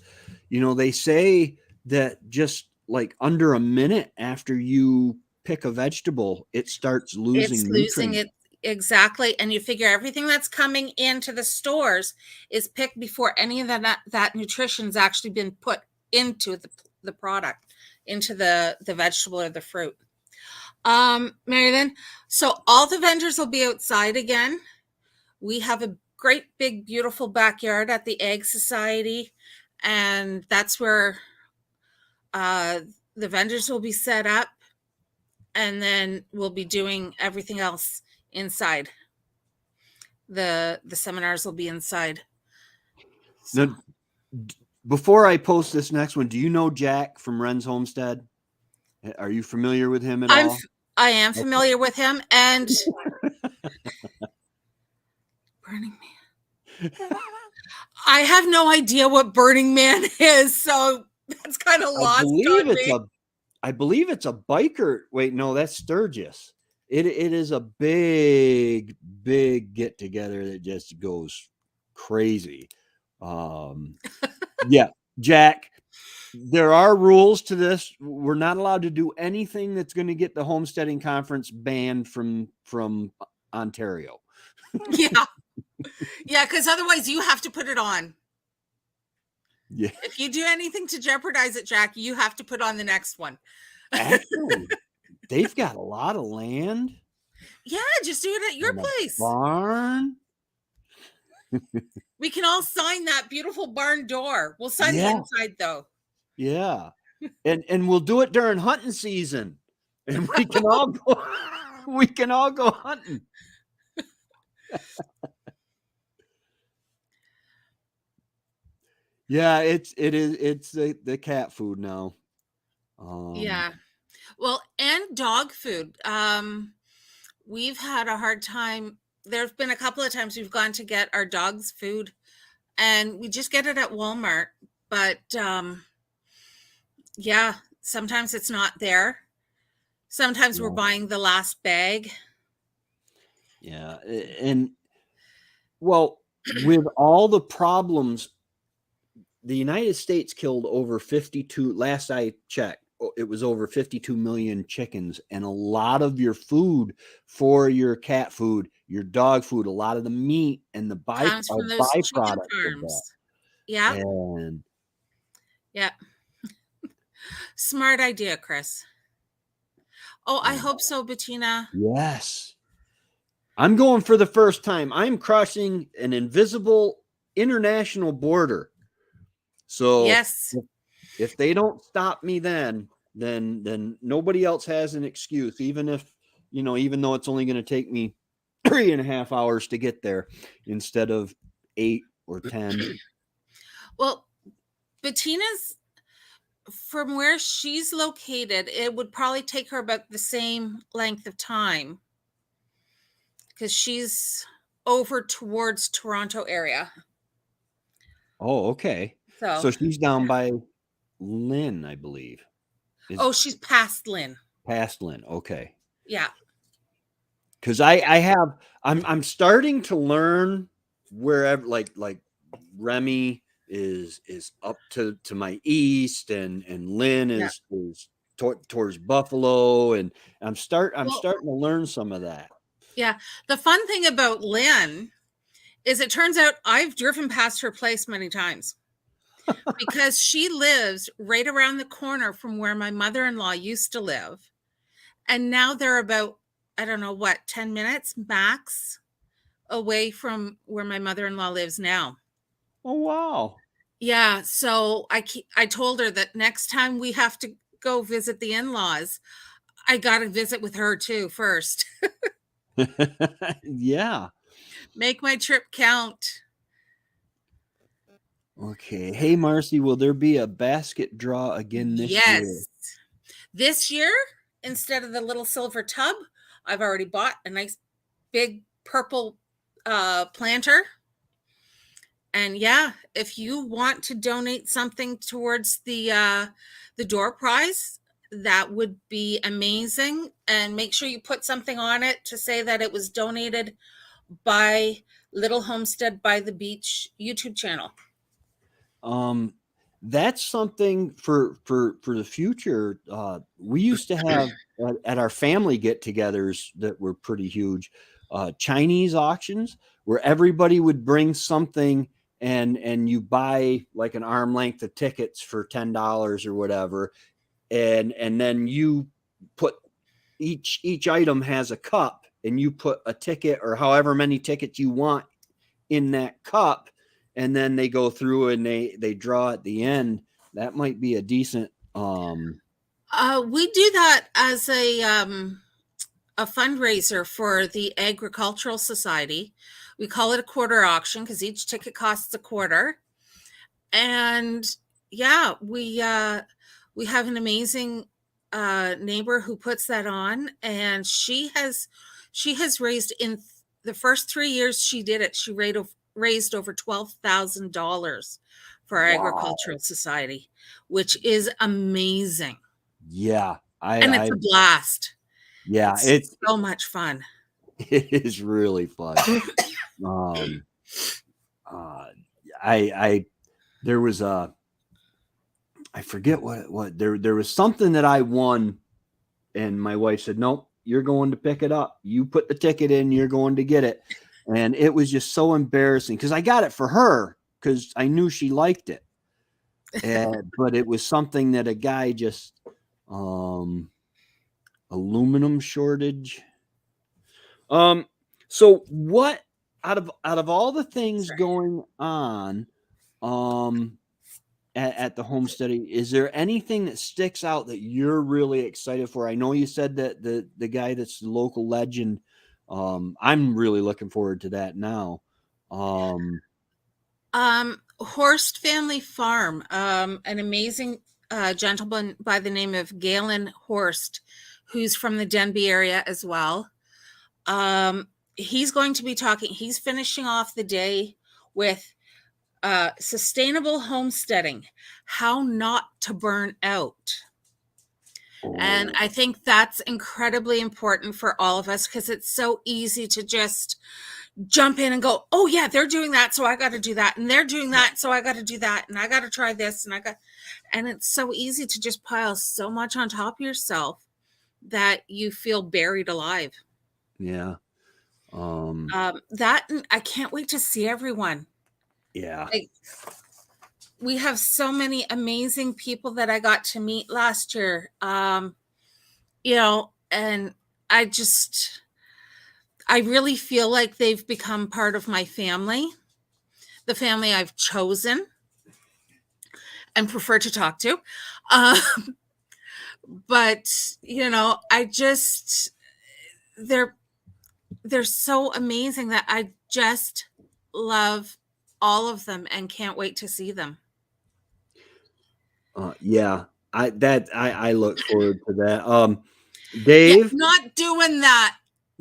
they say that just like under a minute after you pick a vegetable, it starts losing nutrients. Exactly. And you figure everything that's coming into the stores is picked before any of that nutrition's actually been put into the product, into the vegetable or the fruit. Mary Lynn, so all the vendors will be outside again. We have a great big beautiful backyard at the Ag Society, and that's where the vendors will be set up, and then we'll be doing everything else inside. The seminars will be inside. So. Now, before I post this next one, do you know Jack from Wren's Homestead? Are you familiar with him at all? I am familiar with him, and Burning Man. I have no idea what Burning Man is, so that's kind of lost on me. I believe it's a biker. Wait, no, that's Sturgis. It is a big get together that just goes crazy. Yeah, Jack, there are rules to this. We're not allowed to do anything that's going to get the Homesteading Conference banned from Ontario. Yeah. Yeah, because otherwise you have to put it on. Yeah. If you do anything to jeopardize it, Jack, you have to put on the next one. Actually, they've got a lot of land. Yeah, just do it at your place. Barn. We can all sign that beautiful barn door. We'll sign the inside though. Yeah. And we'll do it during hunting season. And we can all go hunting. Yeah, it's the cat food now. Yeah. Well, and dog food. We've had a hard time. There's been a couple of times we've gone to get our dog's food, and we just get it at Walmart. But yeah, sometimes it's not there. Sometimes we're buying the last bag. Yeah, and well, with all the problems, the United States killed over 52. Last I checked, it was over 52 million chickens, and a lot of your food for your cat food, your dog food, a lot of the meat and the byproducts of that. Yeah. And yeah. Smart idea, Chris. Oh, I hope so, Bettina. Yes. I'm going for the first time. I'm crossing an invisible international border. So yes, if they don't stop me then nobody else has an excuse, even if, even though it's only going to take me 3.5 hours to get there instead of 8 or 10. Well, Bettina's, from where she's located, it would probably take her about the same length of time because she's over towards Toronto area. Oh, okay. So she's down by Lynn, I believe. She's past Lynn. Past Lynn. Okay. Yeah. Because I'm starting to learn wherever, like Remy is up to my east, and Lynn is towards Buffalo, and I'm starting to learn some of that. Yeah. The fun thing about Lynn is it turns out I've driven past her place many times because she lives right around the corner from where my mother-in-law used to live. And now they're about, 10 minutes max away from where my mother-in-law lives now. Oh, wow. Yeah. So I told her that next time we have to go visit the in-laws, I got to visit with her too first. Yeah. Make my trip count. Okay. Hey, Marcie, will there be a basket draw again this year? Yes. This year, instead of the little silver tub, I've already bought a nice big purple planter. And yeah, if you want to donate something towards the door prize, that would be amazing. And make sure you put something on it to say that it was donated by Little Homestead by the Beach YouTube channel. That's something for the future. We used to have at our family get-togethers that were pretty huge. Chinese auctions where everybody would bring something and you buy like an arm length of tickets for $10 or whatever. And then you put each item has a cup and you put a ticket or however many tickets you want in that cup. And then they go through and they draw at the end. That might be a decent, we do that as a fundraiser for the Agricultural Society. We call it a quarter auction because each ticket costs a quarter. And yeah, we have an amazing neighbor who puts that on, and she has raised, in the first 3 years she did it, she raised over $12,000 for our Agricultural Society, which is amazing. Yeah. And it's a blast. Yeah, it's so much fun. It is really fun. There was I forget what there was something that I won, and my wife said, "Nope, you're going to pick it up. You put the ticket in, you're going to get it." And it was just so embarrassing because I got it for her because I knew she liked it. But it was something that a guy just aluminum shortage. So what out of all the things going on at the homesteading, is there anything that sticks out that you're really excited for? I know you said that the guy that's the local legend, I'm really looking forward to that now. Horst Family Farm, an amazing gentleman by the name of Galen Horst, who's from the Denby area as well. He's going to be talking, he's finishing off the day with sustainable homesteading, how not to burn out. And I think that's incredibly important for all of us because it's so easy to just jump in and go, oh yeah, they're doing that, so I got to do that, and they're doing that, so I got to do that, and I got to try this, and it's so easy to just pile so much on top of yourself that you feel buried alive. Yeah. That, and I can't wait to see everyone. Yeah. We have so many amazing people that I got to meet last year. And I really feel like they've become part of my family, the family I've chosen and prefer to talk to. But, they're so amazing that I just love all of them and can't wait to see them. Yeah, I look forward to that. Dave, yeah, not doing that.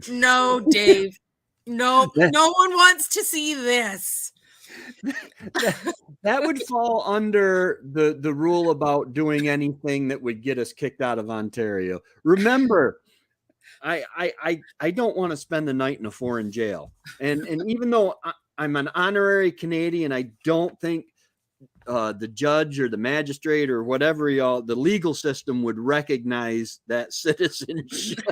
No, Dave. No, no one wants to see this. That would fall under the rule about doing anything that would get us kicked out of Ontario. Remember, I don't want to spend the night in a foreign jail. And even though I'm an honorary Canadian, I don't think the judge or the magistrate or whatever the legal system would recognize that citizenship.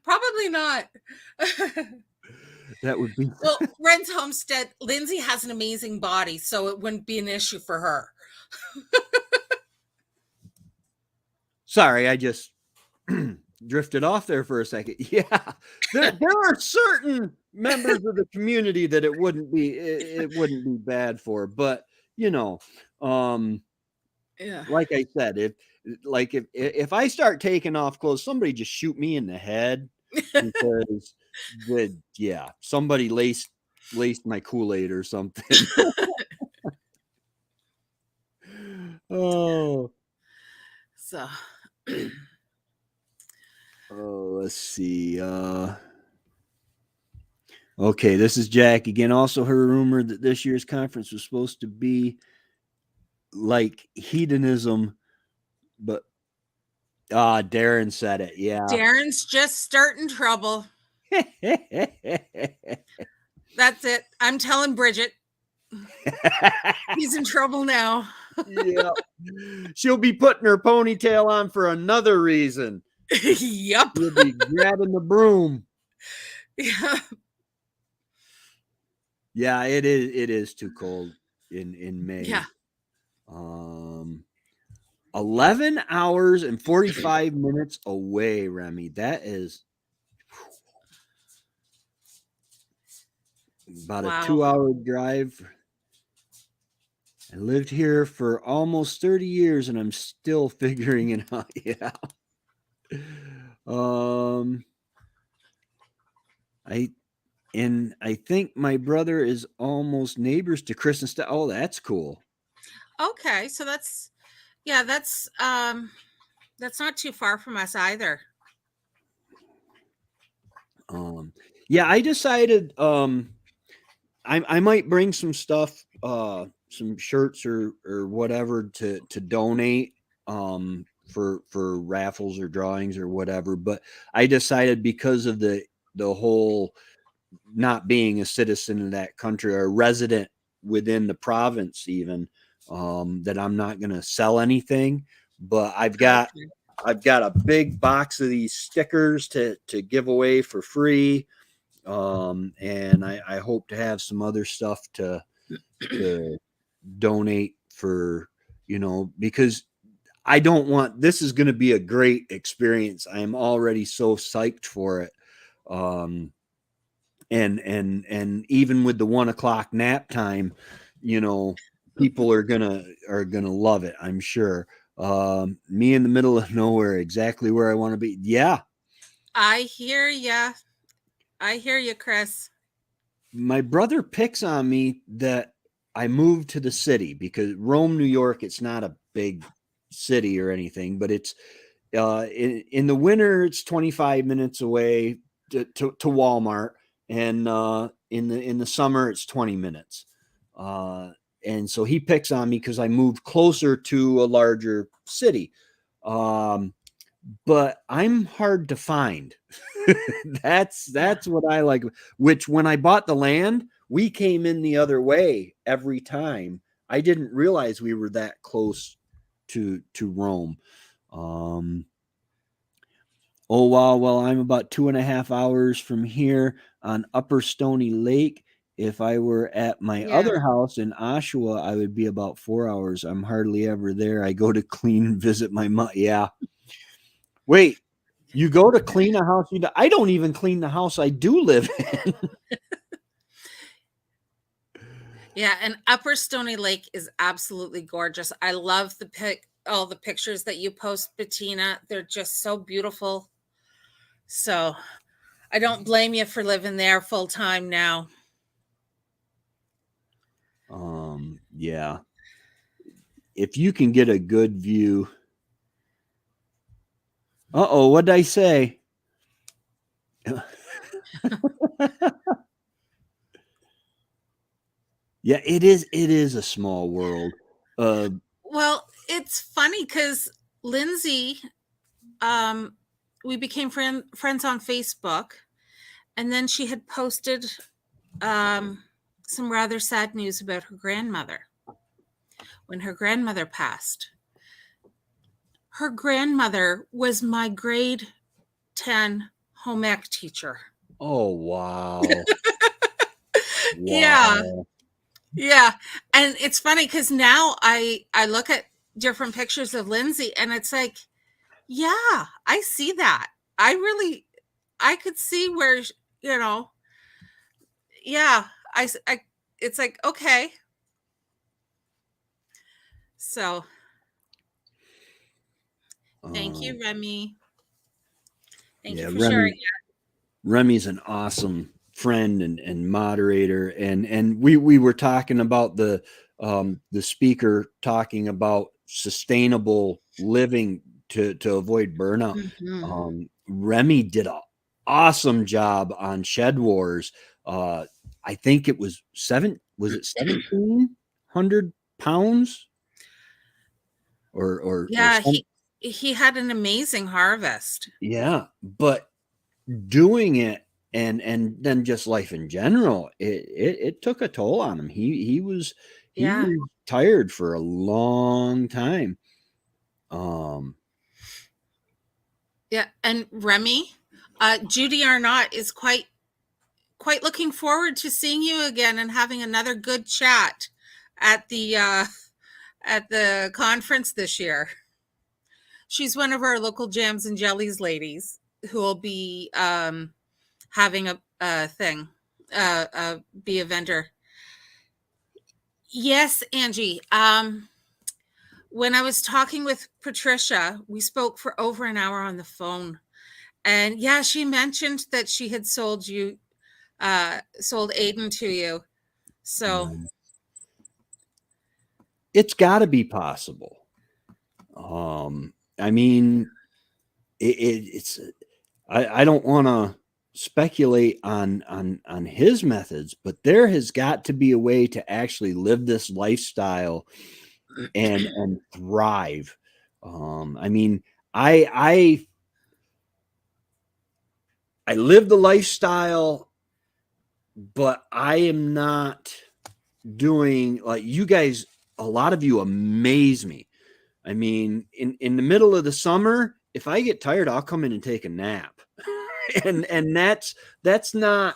Probably not. That would be well. Ren's Homestead. Lindsay has an amazing body, so it wouldn't be an issue for her. Sorry, I just drifted off there for a second. Yeah, there are certain members of the community that it wouldn't be bad for, but yeah, like I said, if I start taking off clothes, somebody just shoot me in the head because somebody laced my Kool-Aid or something. Oh, so. Oh, let's see. Okay, this is Jack again. Also heard a rumor that this year's conference was supposed to be like hedonism, but Darren said it. Yeah. Darren's just starting trouble. That's it. I'm telling Bridget. He's in trouble now. Yeah. She'll be putting her ponytail on for another reason. Yep. She'll be grabbing the broom. Yeah. Yeah, it is too cold in Yeah. May. 11 hours and 45 minutes away, Remy. That is about a Wow. 2-hour drive. I lived here for almost 30 years and I'm still figuring it out. Yeah. Um I I think my brother is almost neighbors to Chris and Steph. Oh, that's cool. Okay. So yeah, that's not too far from us either. Yeah, I decided I might bring some stuff, some shirts or whatever to donate for raffles or drawings or whatever. But I decided because of the whole not being a citizen of that country or a resident within the province, even that I'm not going to sell anything. But Okay. I've got a big box of these stickers to give away for free. And I hope to have some other stuff to donate for, because I don't want, this is going to be a great experience. I am already so psyched for it. And even with the 1 o'clock nap time, people are gonna love it, I'm sure. Me in the middle of nowhere, exactly where I want to be. Yeah. I hear ya. I hear you, Chris. My brother picks on me that I moved to the city because Rome, New York, it's not a big city or anything, but it's in the winter it's 25 minutes away to Walmart, and in the summer it's 20 minutes. And so he picks on me because I moved closer to a larger city. But I'm hard to find. Yeah. That's what I like. Which when I bought the land, we came in the other way every time. I didn't realize we were that close to Rome. Um, oh wow, well I'm about 2.5 hours from here on Upper Stony Lake. If I were at my Yeah. other house in Oshawa, I would be about 4 hours. I'm hardly ever there. I go to clean and visit my mom. Yeah. Wait, you go to clean a house? I don't even clean the house I do live in. Yeah, and Upper Stony Lake is absolutely gorgeous. I love all the pictures that you post, Bettina. They're just so beautiful. So I don't blame you for living there full time now. Yeah. If you can get a good view. Uh-oh, what did I say? Yeah, it is a small world. Well, it's funny because Lindsay, um, we became friends on Facebook, and then she had posted some rather sad news about her grandmother when her grandmother passed. Her grandmother was my grade 10 home ec teacher. Oh wow. Yeah. Wow. Yeah. And it's funny because now I look at different pictures of Lindsay and it's like, yeah, I see that. I could see where, you know, yeah, I it's like, okay. So thank you, Um, Remy. Thank you yeah, for sharing. Remy's an awesome friend and moderator, and we were talking about the speaker talking about sustainable living to avoid burnout. Mhm. Remy did an awesome job on Shed Wars. I think it was 1,700 pounds or Yeah, some, he had an amazing harvest. yeah, but doing it and then just life in general, it took a toll on him. He Yeah. was tired for a long time. um Yeah, and Remy, Judy Arnott is quite looking forward to seeing you again and having another good chat at the conference this year. She's one of our local jams and jellies ladies who will be having a thing, be a vendor. Yes, Angie. When I was talking with Patricia, we spoke for over an hour on the phone. And yeah, she mentioned that she had sold Aiden to you. So it's got to be possible. I mean, it's I don't want to speculate on his methods, but there has got to be a way to actually live this lifestyle and thrive. I mean, I live the lifestyle, but I am not doing like you guys. A lot of you amaze me. I mean, in the middle of the summer, if I get tired, I'll come in and take a nap. and that's not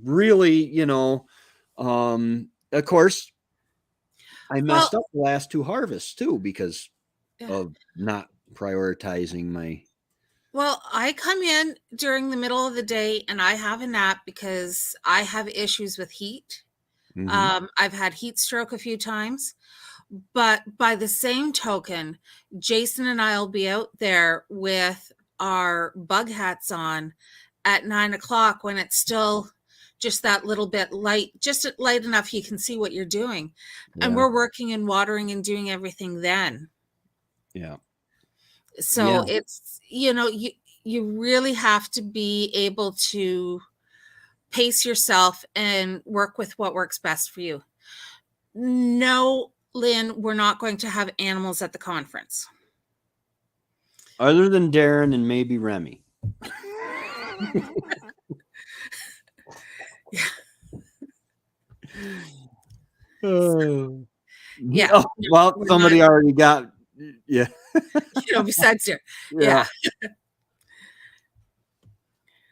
really, of course, I messed up the last 2 harvests too because of not prioritizing my. Well, I come in during the middle of the day and I have a nap because I have issues with heat. Mm-hmm. I've had heat stroke a few times, but by the same token, Jason and I will be out there with our bug hats on at 9:00 when it's still just that little bit light, just light enough you can see what you're doing. Yeah. And we're working and watering and doing everything then. Yeah. So it's, you really have to be able to pace yourself and work with what works best for you. No, Lynn, we're not going to have animals at the conference. Other than Darren and maybe Remy. Yeah. Oh, well, somebody already got. Yeah. Besides her. Yeah.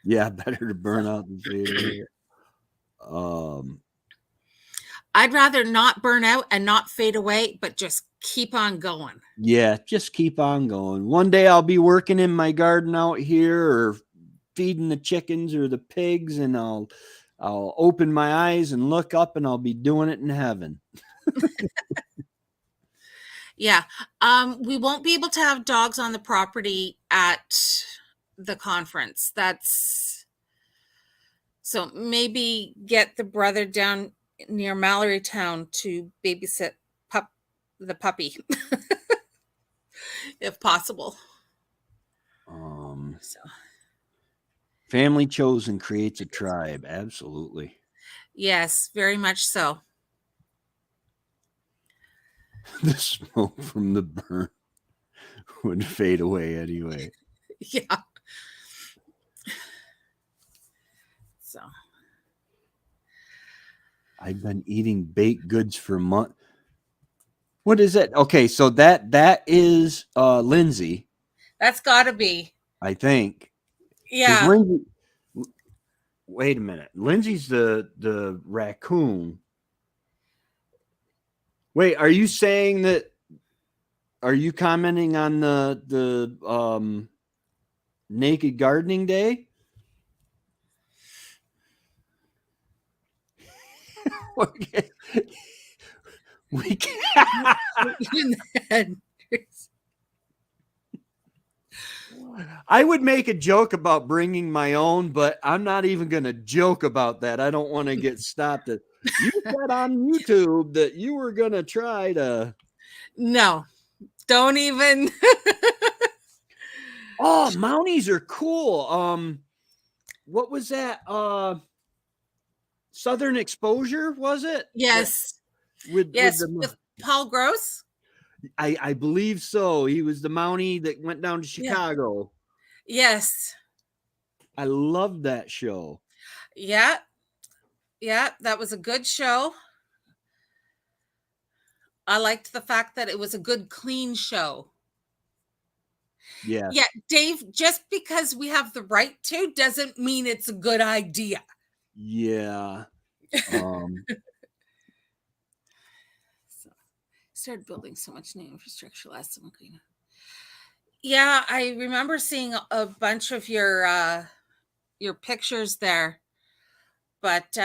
Yeah, better to burn out than fade away. I'd rather not burn out and not fade away, but just keep on going. Yeah, just keep on going. One day I'll be working in my garden out here or feeding the chickens or the pigs, and I'll open my eyes and look up and I'll be doing it in heaven. Yeah. We won't be able to have dogs on the property at the conference. So maybe get the brother down near Mallory Town to babysit the puppy if possible. So family chosen creates a tribe. Absolutely. Yes, very much so. The smoke from the burn would fade away anyway. Yeah. So I've been eating baked goods for months. What is it? Okay, so that is Lindsay. That's got to be. I think. Yeah. Lindsay, wait a minute. Lindsay's the raccoon. Wait, are you saying that? Are you commenting on the naked gardening day? Okay. We can. I would make a joke about bringing my own, but I'm not even going to joke about that. I don't want to get stopped. You said on YouTube that you were going to try to. No, don't even. Oh, Mounties are cool. What was that? Southern Exposure, was it? Yes. With Paul Gross? I believe so. He was the Mountie that went down to Chicago. Yes. I loved that show. Yeah. Yeah, that was a good show. I liked the fact that it was a good, clean show. Yeah. Yeah, Dave, just because we have the right to doesn't mean it's a good idea. Yeah. So, started building so much new infrastructure last summer. Yeah, I remember seeing a bunch of your pictures there. But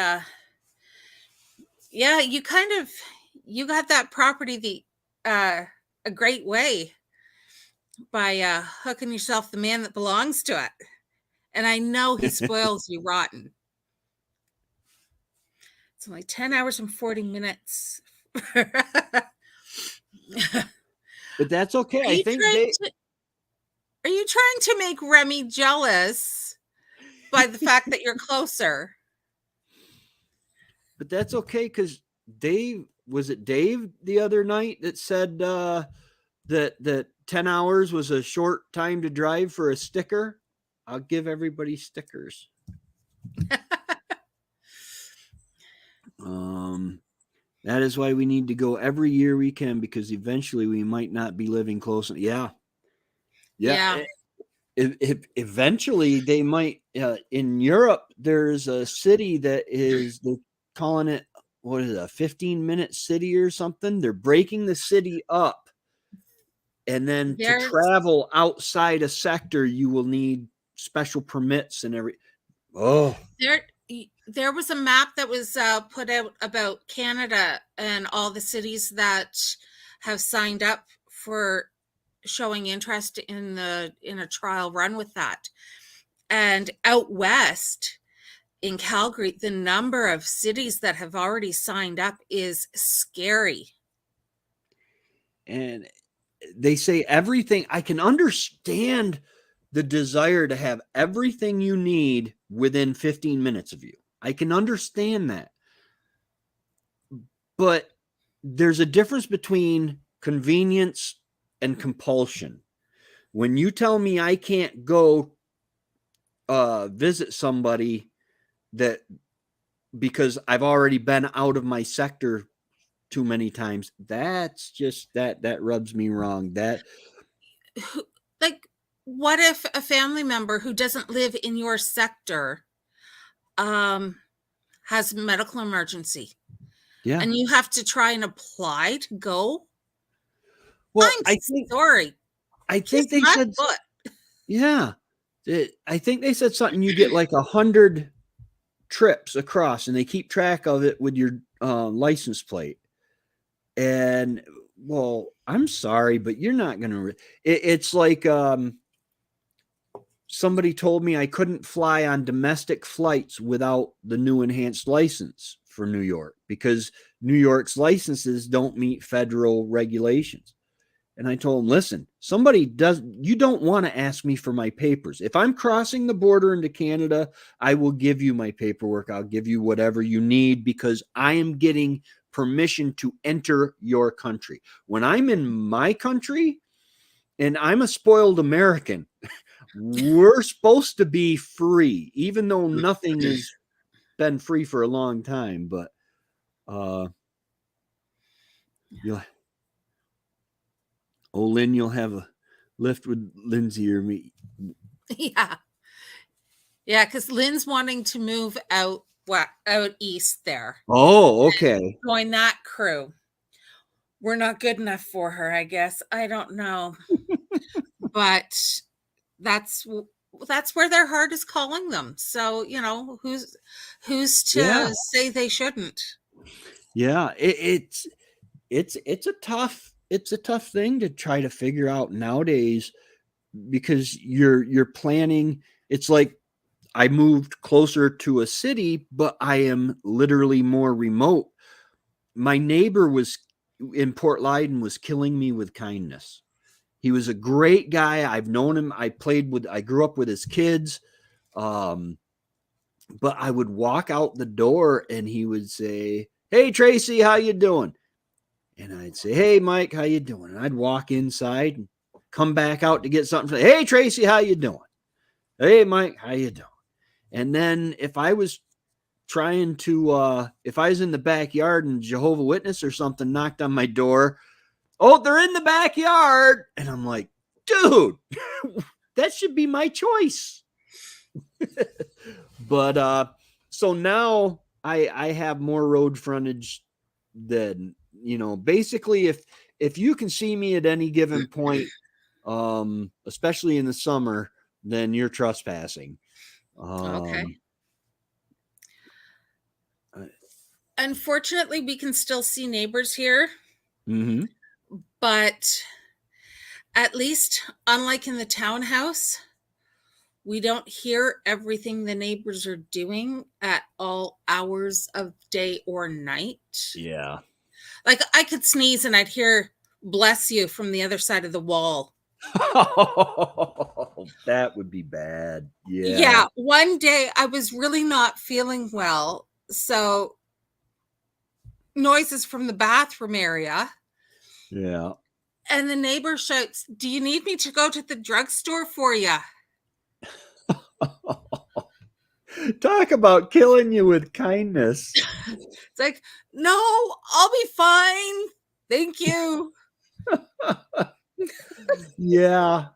yeah, you got that property a great way by hooking yourself the man that belongs to it. And I know he spoils you rotten. It's only 10 hours and 40 minutes. But that's okay. Are I you think are you trying to make Remy jealous by the fact that you're closer? But that's okay, because was it Dave the other night that said that 10 hours was a short time to drive for a sticker? I'll give everybody stickers. That is why we need to go every year we can, because eventually we might not be living close. Yeah. Eventually they might. In Europe, there's a city that they're calling it, what is it, a 15-minute city or something. They're breaking the city up, and then to travel outside a sector, you will need special permits and every. Oh, there was a map that was put out about Canada and all the cities that have signed up for showing interest in a trial run with that. And out west in Calgary, the number of cities that have already signed up is scary. And they say everything. I can understand the desire to have everything you need within 15 minutes of you. I can understand that. But there's a difference between convenience and compulsion. When you tell me I can't go visit somebody that because I've already been out of my sector too many times, that's just that rubs me wrong. That, like, what if a family member who doesn't live in your sector has a medical emergency? yeah. And you have to try and apply to go? Well, I'm sorry. I think they said, yeah. I think they said something, you get like 100 trips across and they keep track of it with your license plate. And, well, I'm sorry, but you're not going to, it's like somebody told me I couldn't fly on domestic flights without the new enhanced license for New York, because New York's licenses don't meet federal regulations. And I told him, listen, you don't want to ask me for my papers. If I'm crossing the border into Canada, I will give you my paperwork. I'll give you whatever you need, because I am getting permission to enter your country. When I'm in my country, and I'm a spoiled American, we're supposed to be free, even though nothing has been free for a long time. But Lynn, you'll have a lift with Lindsay or me. Yeah, because Lynn's wanting to move out east there. Oh, okay. Join that crew. We're not good enough for her, I guess. I don't know. But that's where their heart is calling them. So, who's to say they shouldn't? Yeah, it's a tough thing to try to figure out nowadays, because you're planning. It's like I moved closer to a city, but I am literally more remote. My neighbor was in Port Leyden, was killing me with kindness. He was a great guy. I've known him. I grew up with his kids. But I would walk out the door and he would say, "Hey, Tracy, how you doing?" And I'd say, "Hey, Mike, how you doing?" And I'd walk inside and come back out to get something. "Hey, Tracy, how you doing?" "Hey, Mike, how you doing?" And then if I was trying to, if I was in the backyard and Jehovah's Witness or something knocked on my door, "Oh, they're in the backyard." And I'm like, dude, that should be my choice. But so now I have more road frontage than, basically if you can see me at any given point, especially in the summer, then you're trespassing. Okay. Uh, Unfortunately, we can still see neighbors here, mm-hmm. but at least, unlike in the townhouse, we don't hear everything the neighbors are doing at all hours of day or night. Yeah. Like I could sneeze and I'd hear "bless you" from the other side of the wall. That would be bad. Yeah. Yeah, one day I was really not feeling well, so noises from the bathroom area. Yeah. And the neighbor shouts, "Do you need me to go to the drugstore for you?" Talk about killing you with kindness. It's like, "No, I'll be fine. Thank you." Yeah.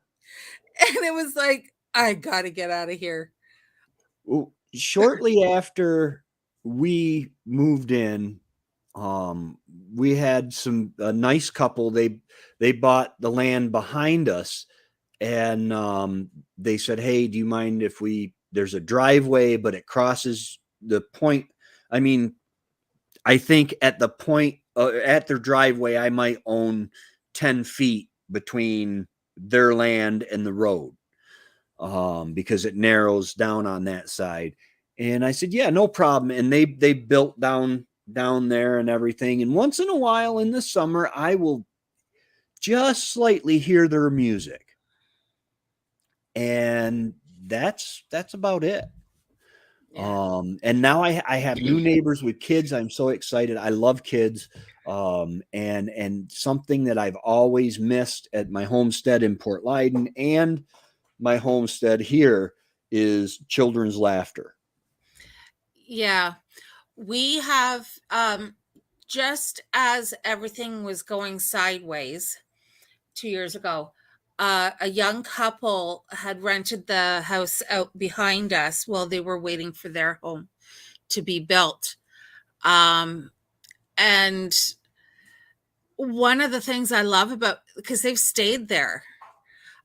And it was like, I got to get out of here. Well, shortly after we moved in, we had a nice couple. They bought the land behind us, and they said, "Hey, do you mind if there's a driveway, but it crosses the point?" I mean, I think at the point at their driveway, I might own 10 feet between their land and the road, because it narrows down on that side. And I said, "Yeah, no problem." And they built down there and everything. And once in a while in the summer, I will just slightly hear their music, and that's about it. Yeah. And now I have new neighbors with kids. I'm so excited. I love kids. And something that I've always missed at my homestead in Port Leyden and my homestead here is children's laughter. Yeah. We have, just as everything was going sideways 2 years ago, a young couple had rented the house out behind us while they were waiting for their home to be built. And one of the things I love about, because they've stayed there,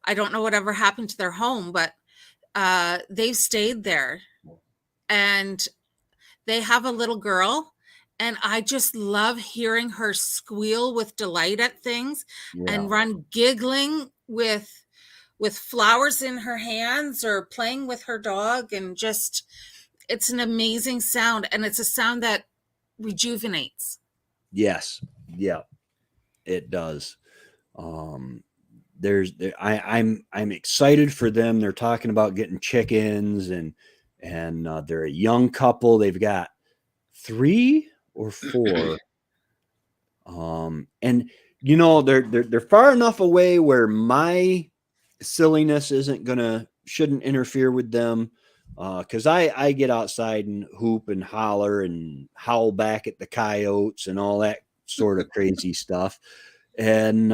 I don't know whatever happened to their home, but they've stayed there, and they have a little girl, and I just love hearing her squeal with delight at things Yeah. and run giggling with flowers in her hands or playing with her dog, and just it's an amazing sound, and it's a sound that rejuvenates. Yes. Yeah, it does. I'm excited for them. They're talking about getting chickens, and they're a young couple. They've got 3 or 4. And they're far enough away where my silliness shouldn't interfere with them. Because I get outside and hoop and holler and howl back at the coyotes and all that sort of crazy stuff. And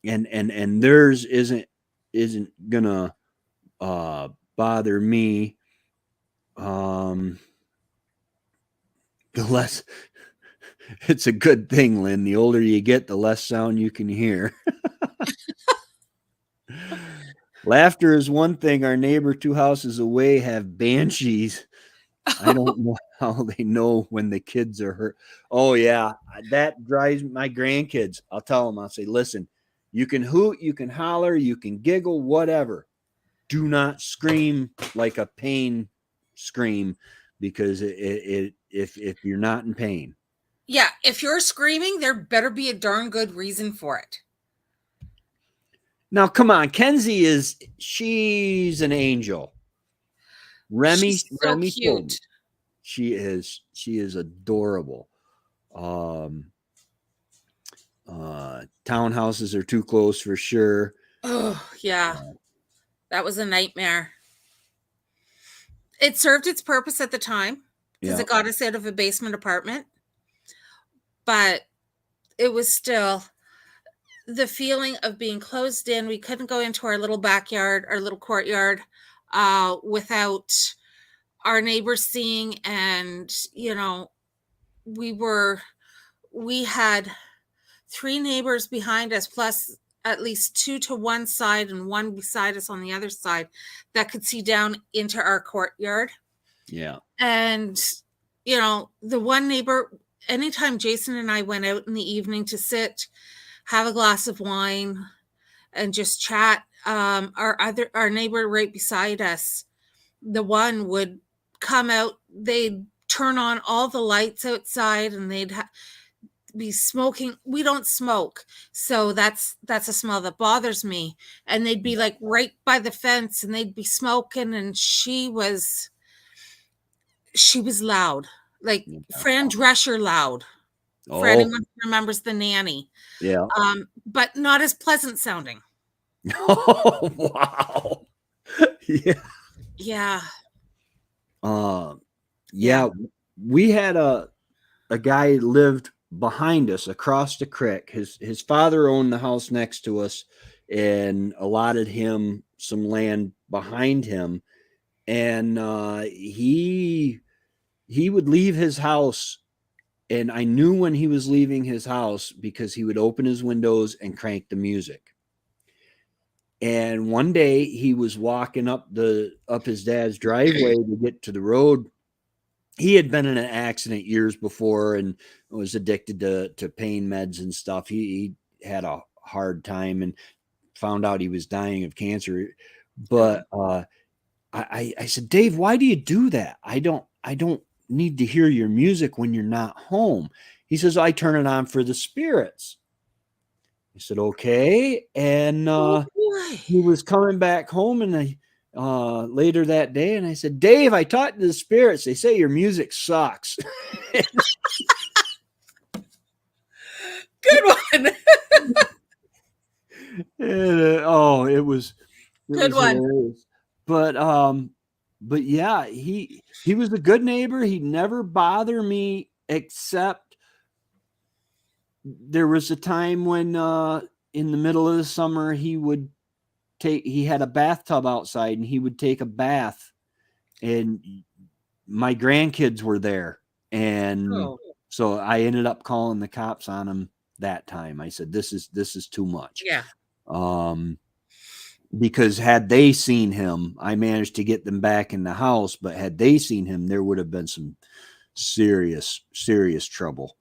theirs isn't gonna bother me. The less it's a good thing, Lynn. The older you get, the less sound you can hear. Laughter is one thing. Our neighbor 2 houses away have banshees. I don't know how they know when the kids are hurt. Oh yeah, that drives my grandkids. I'll tell them. I'll say, "Listen, you can hoot, you can holler, you can giggle, whatever. Do not scream like a pain scream, because if you're not in pain." Yeah, if you're screaming, there better be a darn good reason for it. Now, come on, she's an angel. She's so Remy told me. cute. She is adorable. Townhouses are too close for sure. Oh, yeah. That was a nightmare. It served its purpose at the time because Yeah. it got us out of a basement apartment. But it was still, the feeling of being closed in. We couldn't go into our little backyard, our little courtyard, without our neighbors seeing. And, we had 3 neighbors behind us, plus at least 2 to one side and 1 beside us on the other side that could see down into our courtyard. Yeah. And, the one neighbor, anytime Jason and I went out in the evening to sit, have a glass of wine, and just chat, our neighbor right beside us, the one would come out, they'd turn on all the lights outside, and they'd be smoking. We don't smoke, so that's a smell that bothers me. And they'd be like right by the fence, and they'd be smoking, and she was loud, like Fran Drescher loud, for anyone who remembers The Nanny. Yeah. But not as pleasant sounding. Oh, wow. Yeah. Yeah. Yeah. We had a guy lived behind us across the creek. His father owned the house next to us and allotted him some land behind him. And he would leave his house, and I knew when he was leaving his house because he would open his windows and crank the music. And one day he was walking up his dad's driveway to get to the road. He had been in an accident years before and was addicted to pain meds and stuff. He had a hard time and found out he was dying of cancer. But I said, Dave, why do you do that? I don't need to hear your music when you're not home. He says, I turn it on for the spirits. I said, okay. And he was coming back home and later that day, and I said, Dave, I talked to the spirits. They say your music sucks. Good one. And, it was good one. Hilarious. But yeah, he was a good neighbor. He'd never bother me, except there was a time when in the middle of the summer he had a bathtub outside and he would take a bath, and my grandkids were there. And so I ended up calling the cops on him that time. I said, this is too much. Yeah. Because had they seen him, I managed to get them back in the house, but had they seen him, there would have been some serious trouble.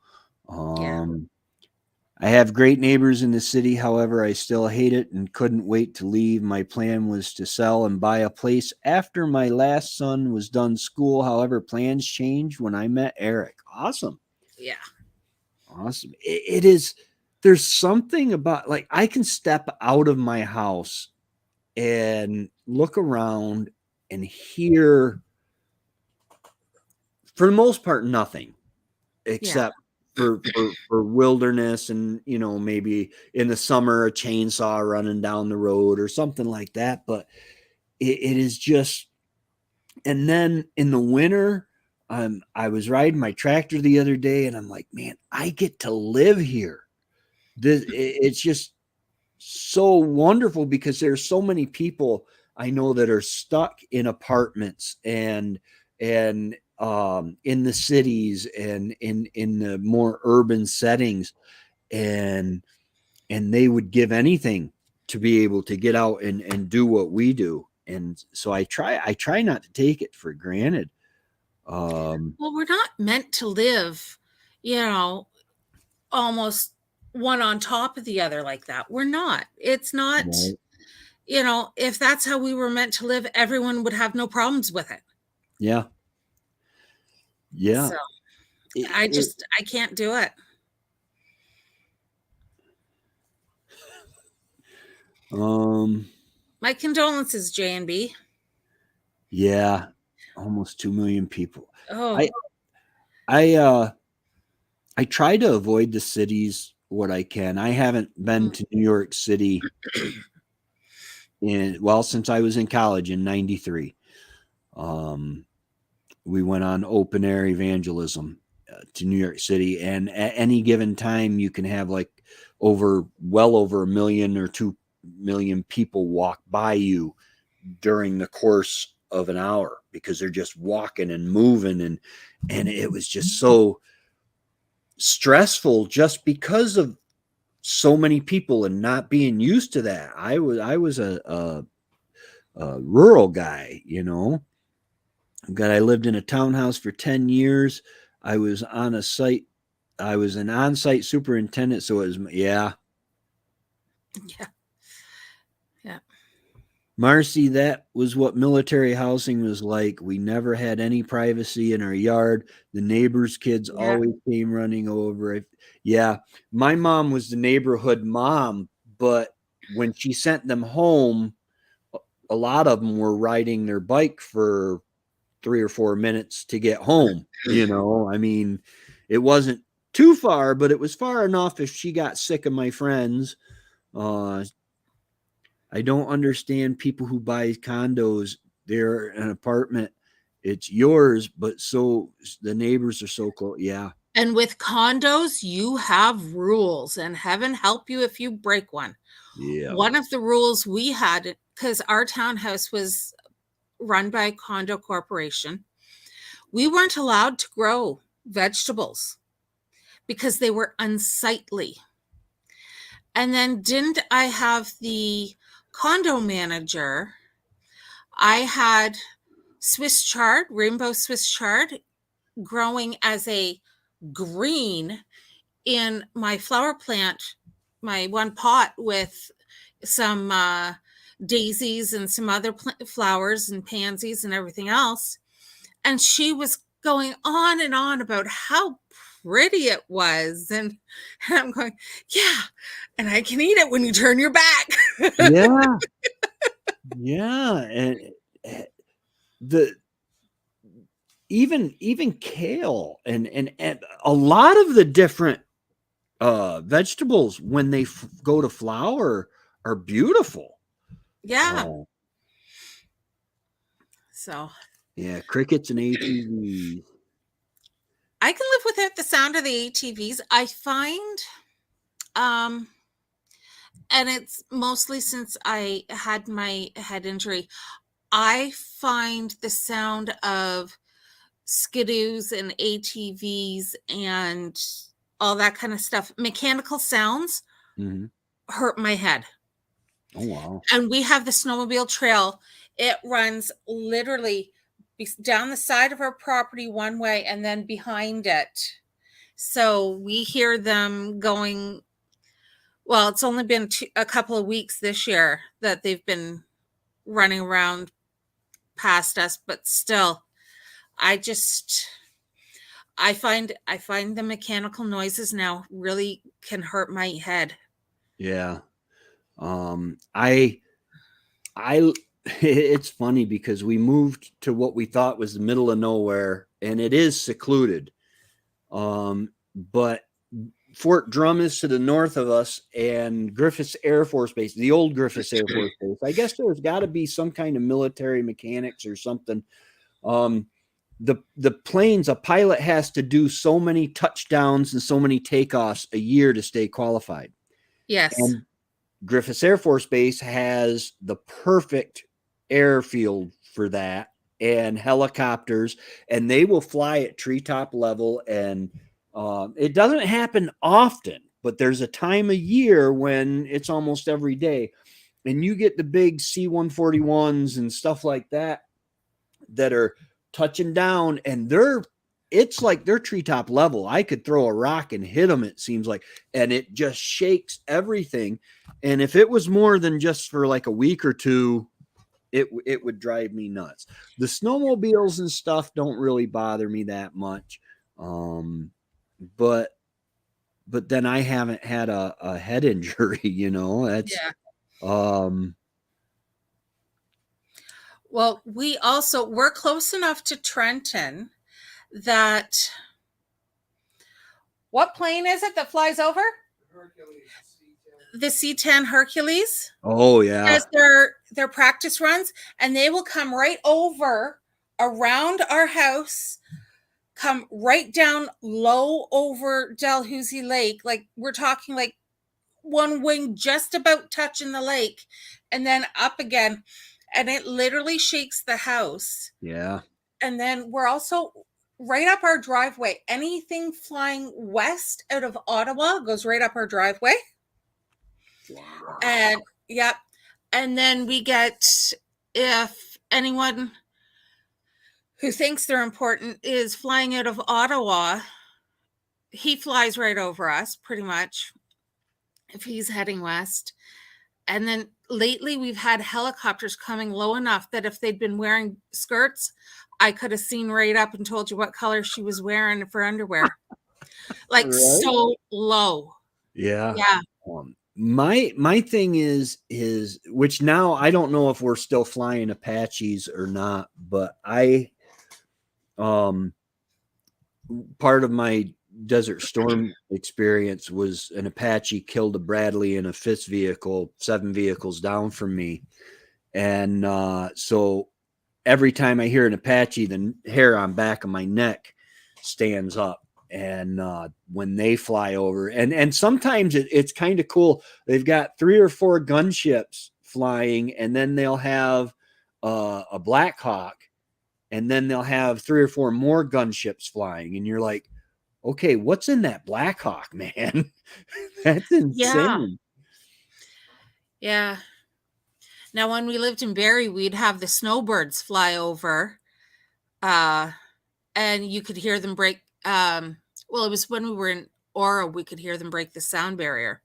I have great neighbors in the city. However, I still hate it and couldn't wait to leave. My plan was to sell and buy a place after my last son was done school. However, plans changed when I met Eric. Awesome. Yeah. Awesome. It is. There's something about, like, I can step out of my house and look around and hear, for the most part, nothing except for wilderness and, maybe in the summer, a chainsaw running down the road or something like that. But it is just, and then in the winter, I was riding my tractor the other day and I'm like, man, I get to live here. It's just so wonderful because there's so many people I know that are stuck in apartments and in the cities and in the more urban settings, and they would give anything to be able to get out and do what we do. And so I try not to take it for granted. Well, we're not meant to live, almost one on top of the other like that. We're not. It's not, right. If that's how we were meant to live, everyone would have no problems with it. Yeah. Yeah. So I can't do it. My condolences, J&B. Yeah. Almost 2 million people. Oh. I try to avoid the cities what I can. I haven't been to New York City since I was in college in 93. We went on open air evangelism to New York City, and at any given time you can have like well over 1 million or 2 million people walk by you during the course of an hour, because they're just walking and moving, and it was just so stressful just because of so many people and not being used to that. I was a rural guy, you know. God, I lived in a townhouse for 10 years. I was on a site. I was an on-site superintendent, so it was, yeah. Yeah. Yeah. Marcie, that was what military housing was like. We never had any privacy in our yard. The neighbors' kids Yeah. always came running over. Yeah, my mom was the neighborhood mom, but when she sent them home, a lot of them were riding their bike for 3 or 4 minutes to get home. You know, I mean, it wasn't too far, but it was far enough if she got sick of my friends. I don't understand people who buy condos. They're an apartment. It's yours, but so the neighbors are so close. Yeah. And with condos, you have rules, and heaven help you if you break one. Yeah. One of the rules we had, because our townhouse was run by a condo corporation, we weren't allowed to grow vegetables because they were unsightly. And then didn't I have the condo manager? I had Swiss chard, rainbow Swiss chard, growing as a green in my flower plant, my one pot with some daisies and some other flowers and pansies and everything else. And she was going on and on about how pretty it was. And I'm going, yeah, and I can eat it when you turn your back. Yeah. Yeah. And the even kale and a lot of the different vegetables when they go to flower are beautiful. Yeah. So yeah, crickets and ATVs. I can live without the sound of the ATVs. I find, and it's mostly since I had my head injury, I find the sound of skidoos and ATVs and all that kind of stuff, mechanical sounds, hurt my head. Oh, wow. And we have the snowmobile trail. It runs literally down the side of our property one way and then behind it. So we hear them going. Well, it's only been a couple of weeks this year that they've been running around past us, but still, I find the mechanical noises now really can hurt my head. Yeah. I it's funny because we moved to what we thought was the middle of nowhere, and it is secluded. But Fort Drum is to the north of us, and Griffiths Air Force Base, the old Griffiths Air Force Base. I guess there's got to be some kind of military mechanics or something. The planes, a pilot has to do so many touchdowns and so many takeoffs a year to stay qualified. Yes. And Griffiths Air Force Base has the perfect airfield for that, and helicopters, and they will fly at treetop level. And it doesn't happen often, but there's a time of year when it's almost every day, and you get the big C-141s and stuff like that that are touching down, and it's like they're treetop level. I could throw a rock and hit them, it seems like, and it just shakes everything. And if it was more than just for like a week or two, it would drive me nuts. The snowmobiles and stuff don't really bother me that much. But then I haven't had a head injury, you know. That's well, we're close enough to Trenton that, what plane is it that flies over? Hercules. The C-10 Hercules. Oh yeah. Does their practice runs, and they will come right over around our house, come right down low over Dalhousie Lake. Like, we're talking like one wing just about touching the lake and then up again. And it literally shakes the house. Yeah. And then we're also right up our driveway. Anything flying west out of Ottawa goes right up our driveway. Wow. And yep. And then we get, if anyone who thinks they're important is flying out of Ottawa, he flies right over us pretty much if he's heading west. And then lately we've had helicopters coming low enough that if they'd been wearing skirts, I could have seen right up and told you what color she was wearing for underwear. Like Right? so low. Yeah. Yeah. My thing is which now I don't know if we're still flying Apaches or not, but part of my Desert Storm experience was an Apache killed a Bradley in a FIS vehicle, 7 vehicles down from me. And so every time I hear an Apache, the hair on back of my neck stands up. And when they fly over, and sometimes it's kind of cool. They've got 3 or 4 gunships flying, and then they'll have a Black Hawk, and then they'll have 3 or 4 more gunships flying, and you're like, okay, what's in that Black Hawk, man? That's insane. Yeah. Now, when we lived in Barrie, we'd have the snowbirds fly over, and you could hear them break. Well, it was when we were in Aura, we could hear them break the sound barrier.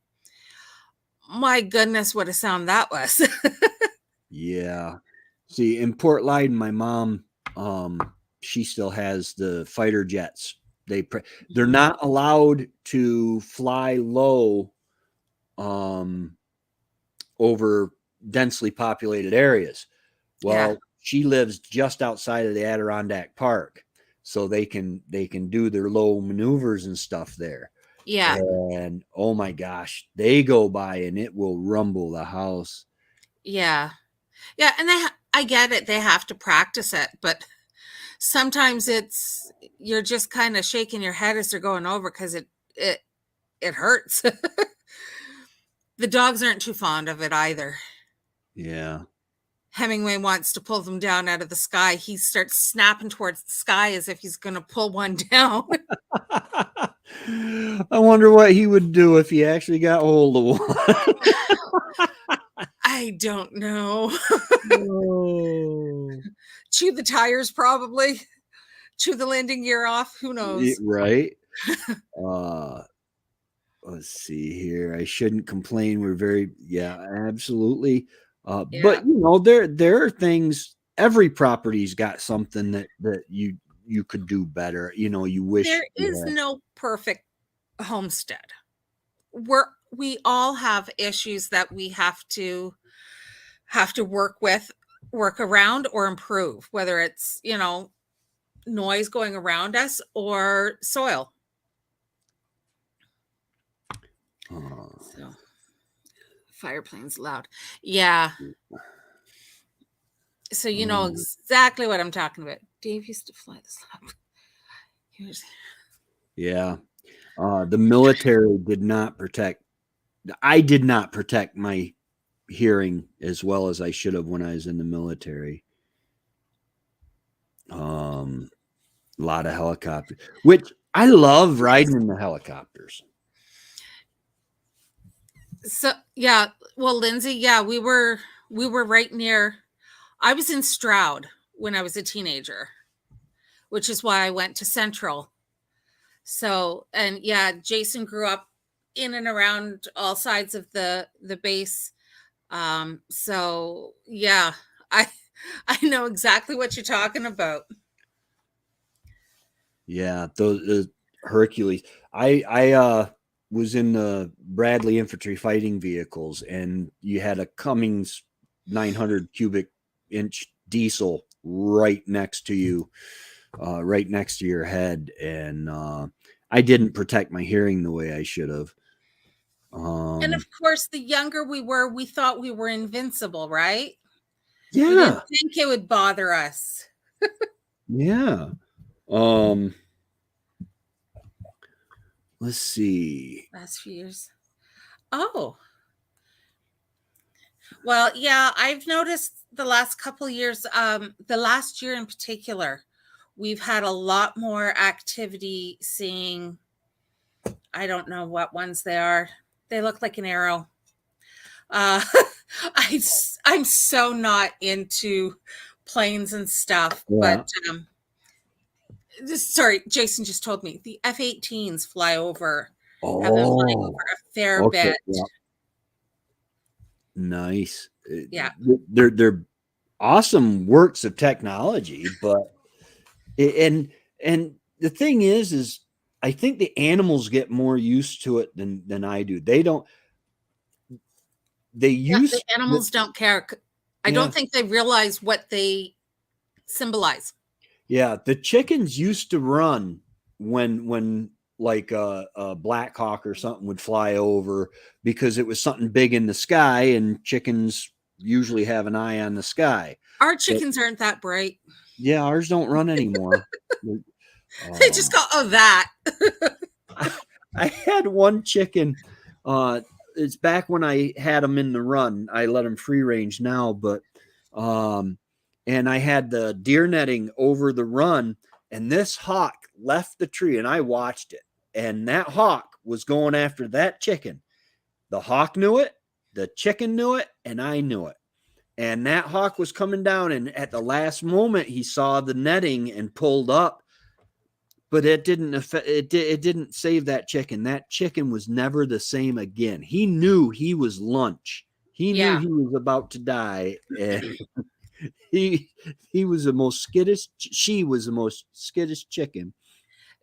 My goodness, what a sound that was. Yeah. See, in Port Leyden, my mom, she still has the fighter jets. They're not allowed to fly low over densely populated areas. Well, Yeah. she lives just outside of the Adirondack Park, so they can do their low maneuvers and stuff there. Yeah. And oh my gosh, they go by and it will rumble the house. Yeah. Yeah. And I get it. They have to practice it, but sometimes you're just kind of shaking your head as they're going over because it hurts. The dogs aren't too fond of it either. Yeah. Hemingway wants to pull them down out of the sky. He starts snapping towards the sky as if he's going to pull one down. I wonder what he would do if he actually got hold of one. I don't know. Oh. Chew the tires, probably. Chew the landing gear off. Who knows? Right. Let's see here. I shouldn't complain. We're absolutely. Yeah. But you know, there are things. Every property's got something that you could do better. You know, you wish There is no perfect homestead. We all have issues that we have to work around or improve, whether it's, noise going around us or soil. So, fire plane's loud. Yeah. So you know exactly what I'm talking about. Dave used to fly this up. Yeah. The military did not protect. I did not protect my hearing as well as I should have when I was in the military. A lot of helicopters, which I love riding in the helicopters. So yeah, well, Lindsay, yeah, we were right near. I was in Stroud when I was a teenager, which is why I went to Central. So, and yeah, Jason grew up in and around all sides of the base. So yeah, I know exactly what you're talking about. Yeah, those Hercules. I was in the Bradley infantry fighting vehicles, and you had a Cummins 900 cubic inch diesel right next to you, right next to your head, and I didn't protect my hearing the way I should have. And of course, the younger we were, we thought we were invincible, right? Yeah. We didn't think it would bother us. Yeah. Let's see. Last few years. Oh, well, yeah, I've noticed the last couple years, the last year in particular, we've had a lot more activity seeing, I don't know what ones they are. They look like an arrow. Uh, I'm so not into planes and stuff, Yeah. but sorry, Jason just told me the F-18s fly over, have been flying over Oh, a fair okay. bit. Yeah. Nice. Yeah. They're awesome works of technology, but and the thing is I think the animals get more used to it than I do. They don't. They Yeah, the use animals don't care. I yeah. don't think they realize what they symbolize. Yeah, the chickens used to run when like a black hawk or something would fly over because it was something big in the sky, and chickens usually have an eye on the sky. Our But chickens aren't that bright. yeah, ours don't run anymore. They just Um, go, oh, that. I had one chicken. Uh, it's back when I had them in the run. I let them free range now, but um, and I had the deer netting over the run, and this hawk left the tree, and I watched it, and that hawk was going after that chicken. The hawk knew it, the chicken knew it, and I knew it. And that hawk was coming down, and at the last moment, he saw the netting and pulled up, but it didn't affect it didn't save that chicken. That chicken was never the same again. He knew he was lunch. He knew Yeah. he was about to die, and he he was the most skittish she was the most skittish chicken.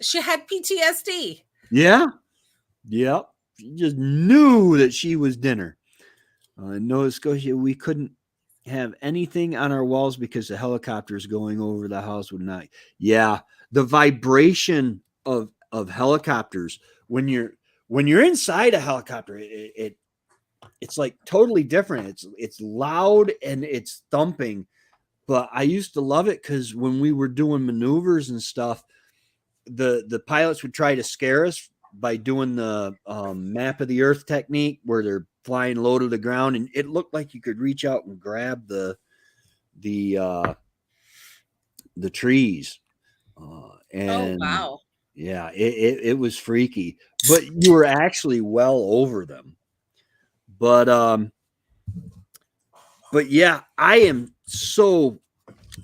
She had PTSD. Yeah. Yep. She just knew that she was dinner. In Nova Scotia, we couldn't have anything on our walls because the helicopters going over the house would not. Yeah, the vibration of helicopters when you're inside a helicopter, it's like totally different. It's loud and it's thumping. But I used to love it because when we were doing maneuvers and stuff, the pilots would try to scare us by doing the map of the earth technique where they're flying low to the ground, and it looked like you could reach out and grab the trees, Oh, and wow. yeah, it was freaky, but you were actually well over them. But but yeah, I am so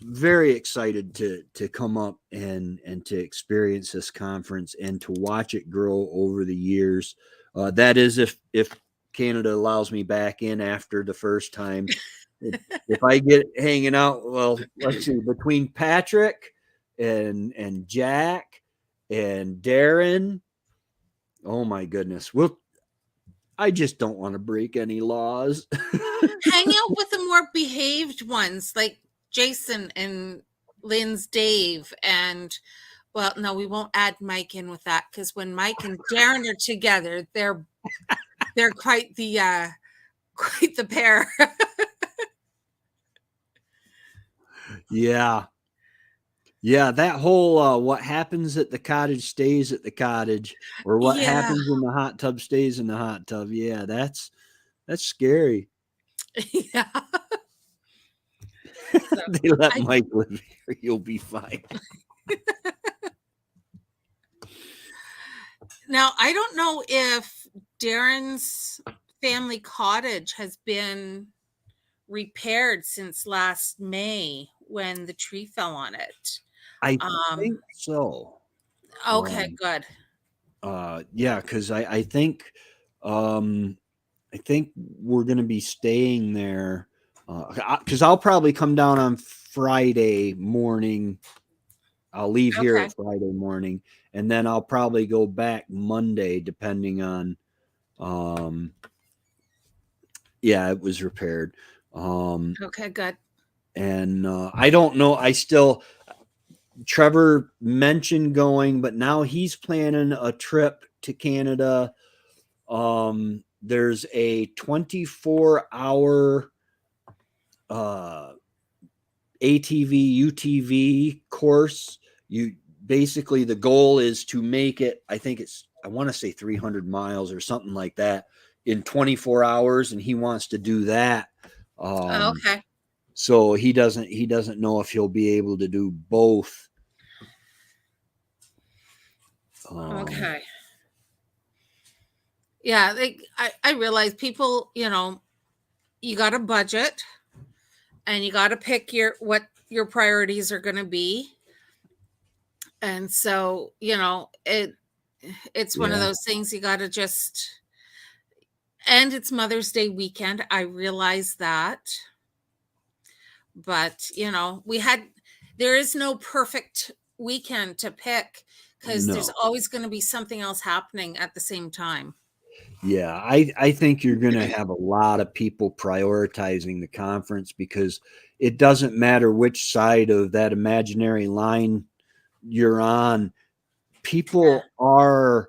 very excited to come up and to experience this conference and to watch it grow over the years. That is if Canada allows me back in after the first time. If I get hanging out, well, let's see, between Patrick and Jack and Darren, oh my goodness, I just don't want to break any laws. Hang out with the more behaved ones like Jason and Lynn's Dave. And, well, no, we won't add Mike in with that because when Mike and Darren are together, they're quite the pair. Yeah. Yeah, that whole what happens at the cottage stays at the cottage, or what Yeah. happens in the hot tub stays in the hot tub. Yeah, that's scary. Yeah. So They let I Mike live here. You'll be fine. now I don't know if Darren's family cottage has been repaired since last May when the tree fell on it. I Um, think so. okay, Um, good. yeah, because um, I think we're gonna be staying there. Because I'll probably come down on Friday morning. I'll leave here Okay. at Friday morning, and then I'll probably go back Monday, depending on. Um, yeah, it was repaired. Okay, good. And I don't know. Trevor mentioned going, but now he's planning a trip to Canada. There's a 24-hour ATV UTV course. You basically, the goal is to make it, I want to say 300 miles or something like that, in 24 hours, and he wants to do that. Okay. So he doesn't know if he'll be able to do both. Okay. Yeah, I realize people, you know, you got a budget and you got to pick what your priorities are going to be. And so, you know, it's one of Yeah. those things you got to just, and it's Mother's Day weekend. I realize that. But, you know, there is no perfect weekend to pick because there's No. always going to be something else happening at the same time. Yeah, I think you're going to have a lot of people prioritizing the conference because it doesn't matter which side of that imaginary line you're on. People are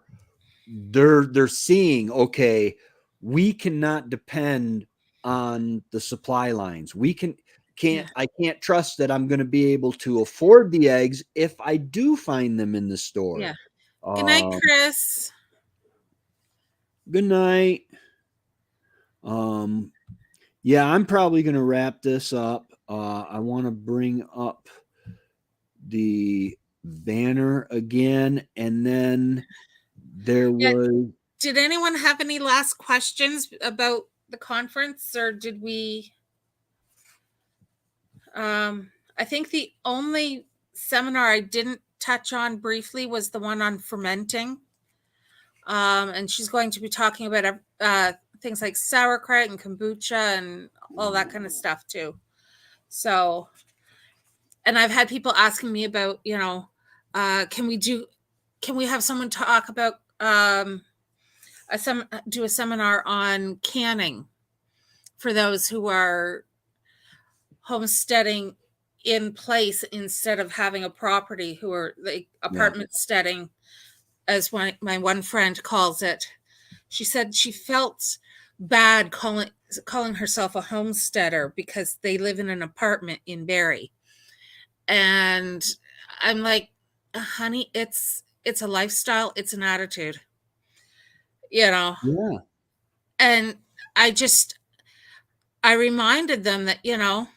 they're seeing, okay, we cannot depend on the supply lines. Yeah. I can't trust that I'm going to be able to afford the eggs if I do find them in the store. Yeah. Good night, Chris. Good night. Yeah, I'm probably going to wrap this up. I want to bring up the banner again, and then there Yeah. was. Did anyone have any last questions about the conference, or did we? I think the only seminar I didn't touch on briefly was the one on fermenting. And she's going to be talking about things like sauerkraut and kombucha and all that kind of stuff too. So, and I've had people asking me about, you know, can we have someone talk about do a seminar on canning for those who are homesteading in place instead of having a property, who are like apartment steading, as my one friend calls it. She said she felt bad calling herself a homesteader because they live in an apartment in Barrie. And I'm like, honey, it's a lifestyle, it's an attitude, you know. Yeah. And I reminded them that, you know,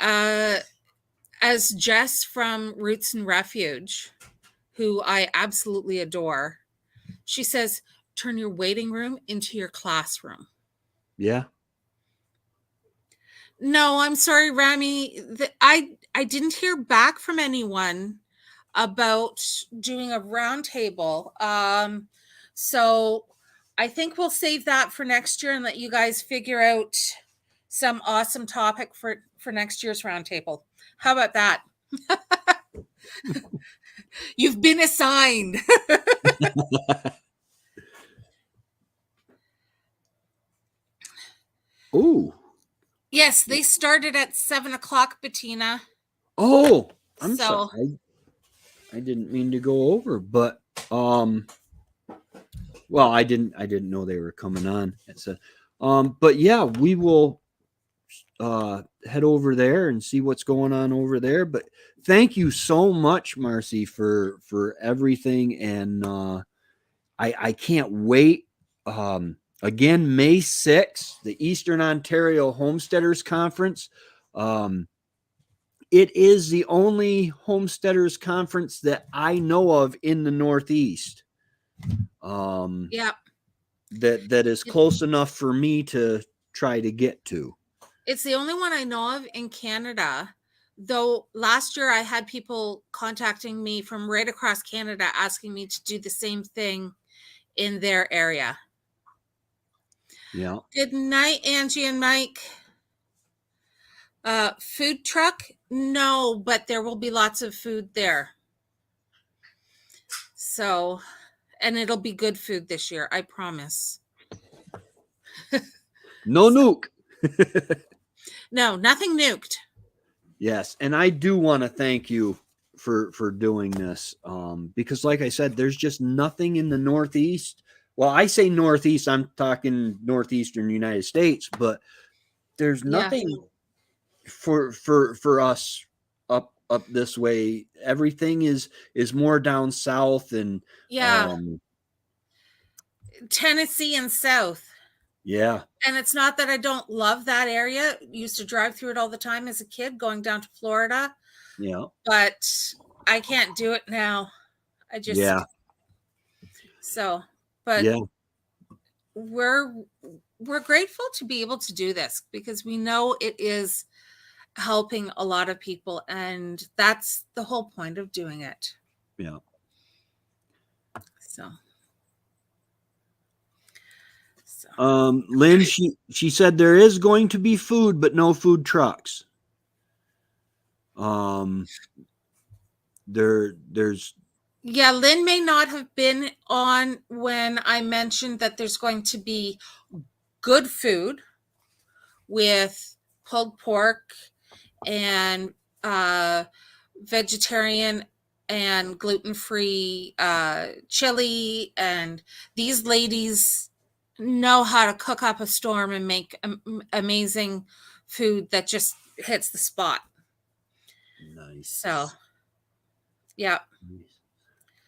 as Jess from Roots and Refuge, who I absolutely adore, she says, turn your waiting room into your classroom. Yeah. No, I'm sorry, Rami. I didn't hear back from anyone about doing a roundtable. So I think we'll save that for next year and let you guys figure out some awesome topic for next year's roundtable. How about that? You've been assigned. Oh. Yes, they started at 7:00, Bettina. Oh, I'm So sorry. I didn't mean to go over, but well, I didn't know they were coming on. But yeah, we will head over there and see what's going on over there. But thank you so much, Marcie, for everything, and I can't wait. Again, May 6th, the Eastern Ontario Homesteaders Conference. It is the only homesteaders conference that I know of in the Northeast. yeah, That is close enough for me to try to get to. it's the only one I know of in Canada. Though last year I had people contacting me from right across Canada asking me to do the same thing in their area. Yeah. Good night, Angie and Mike. Food truck? No, but there will be lots of food there. So, and it'll be good food this year, I promise. No nuke. No, nothing nuked. Yes, and I do want to thank you for doing this, because like I said, there's just nothing in the Northeast. Well, I say Northeast, I'm talking Northeastern United States, but there's Yeah. nothing for us up this way. Everything is more down south, and Yeah. Tennessee and south. Yeah. And it's not that I don't love that area. Used to drive through it all the time as a kid, going down to Florida. Yeah. But I can't do it now. I just Yeah. so, but Yeah. we're grateful to be able to do this because we know it is helping a lot of people, and that's the whole point of doing it. Yeah. So Lynn, she said there is going to be food, but no food trucks. There's yeah, Lynn may not have been on when I mentioned that there's going to be good food with pulled pork and vegetarian and gluten-free chili, and these ladies know how to cook up a storm and make amazing food that just hits the spot. nice. So yeah,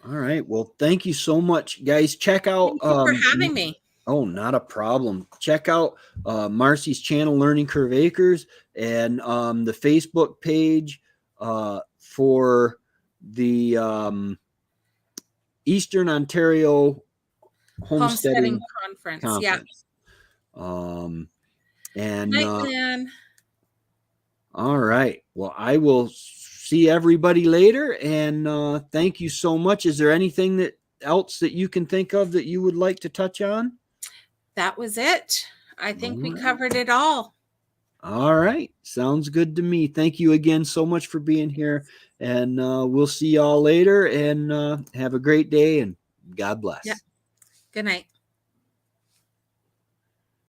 All right. Well, thank you so much, guys. Check out thank you for having me. Oh, not a problem. Check out Marcie's channel, Learning Curve Acres, and the Facebook page for the Eastern Ontario Homesteading Conference. Yeah. And Night, Lynn. all right. Well, I will see everybody later, and thank you so much. Is there anything else that you can think of that you would like to touch on? That was it. I think we covered it all. All right. Sounds good to me. Thank you again so much for being here, and we'll see y'all later, and have a great day, and God bless. Yeah. Good night.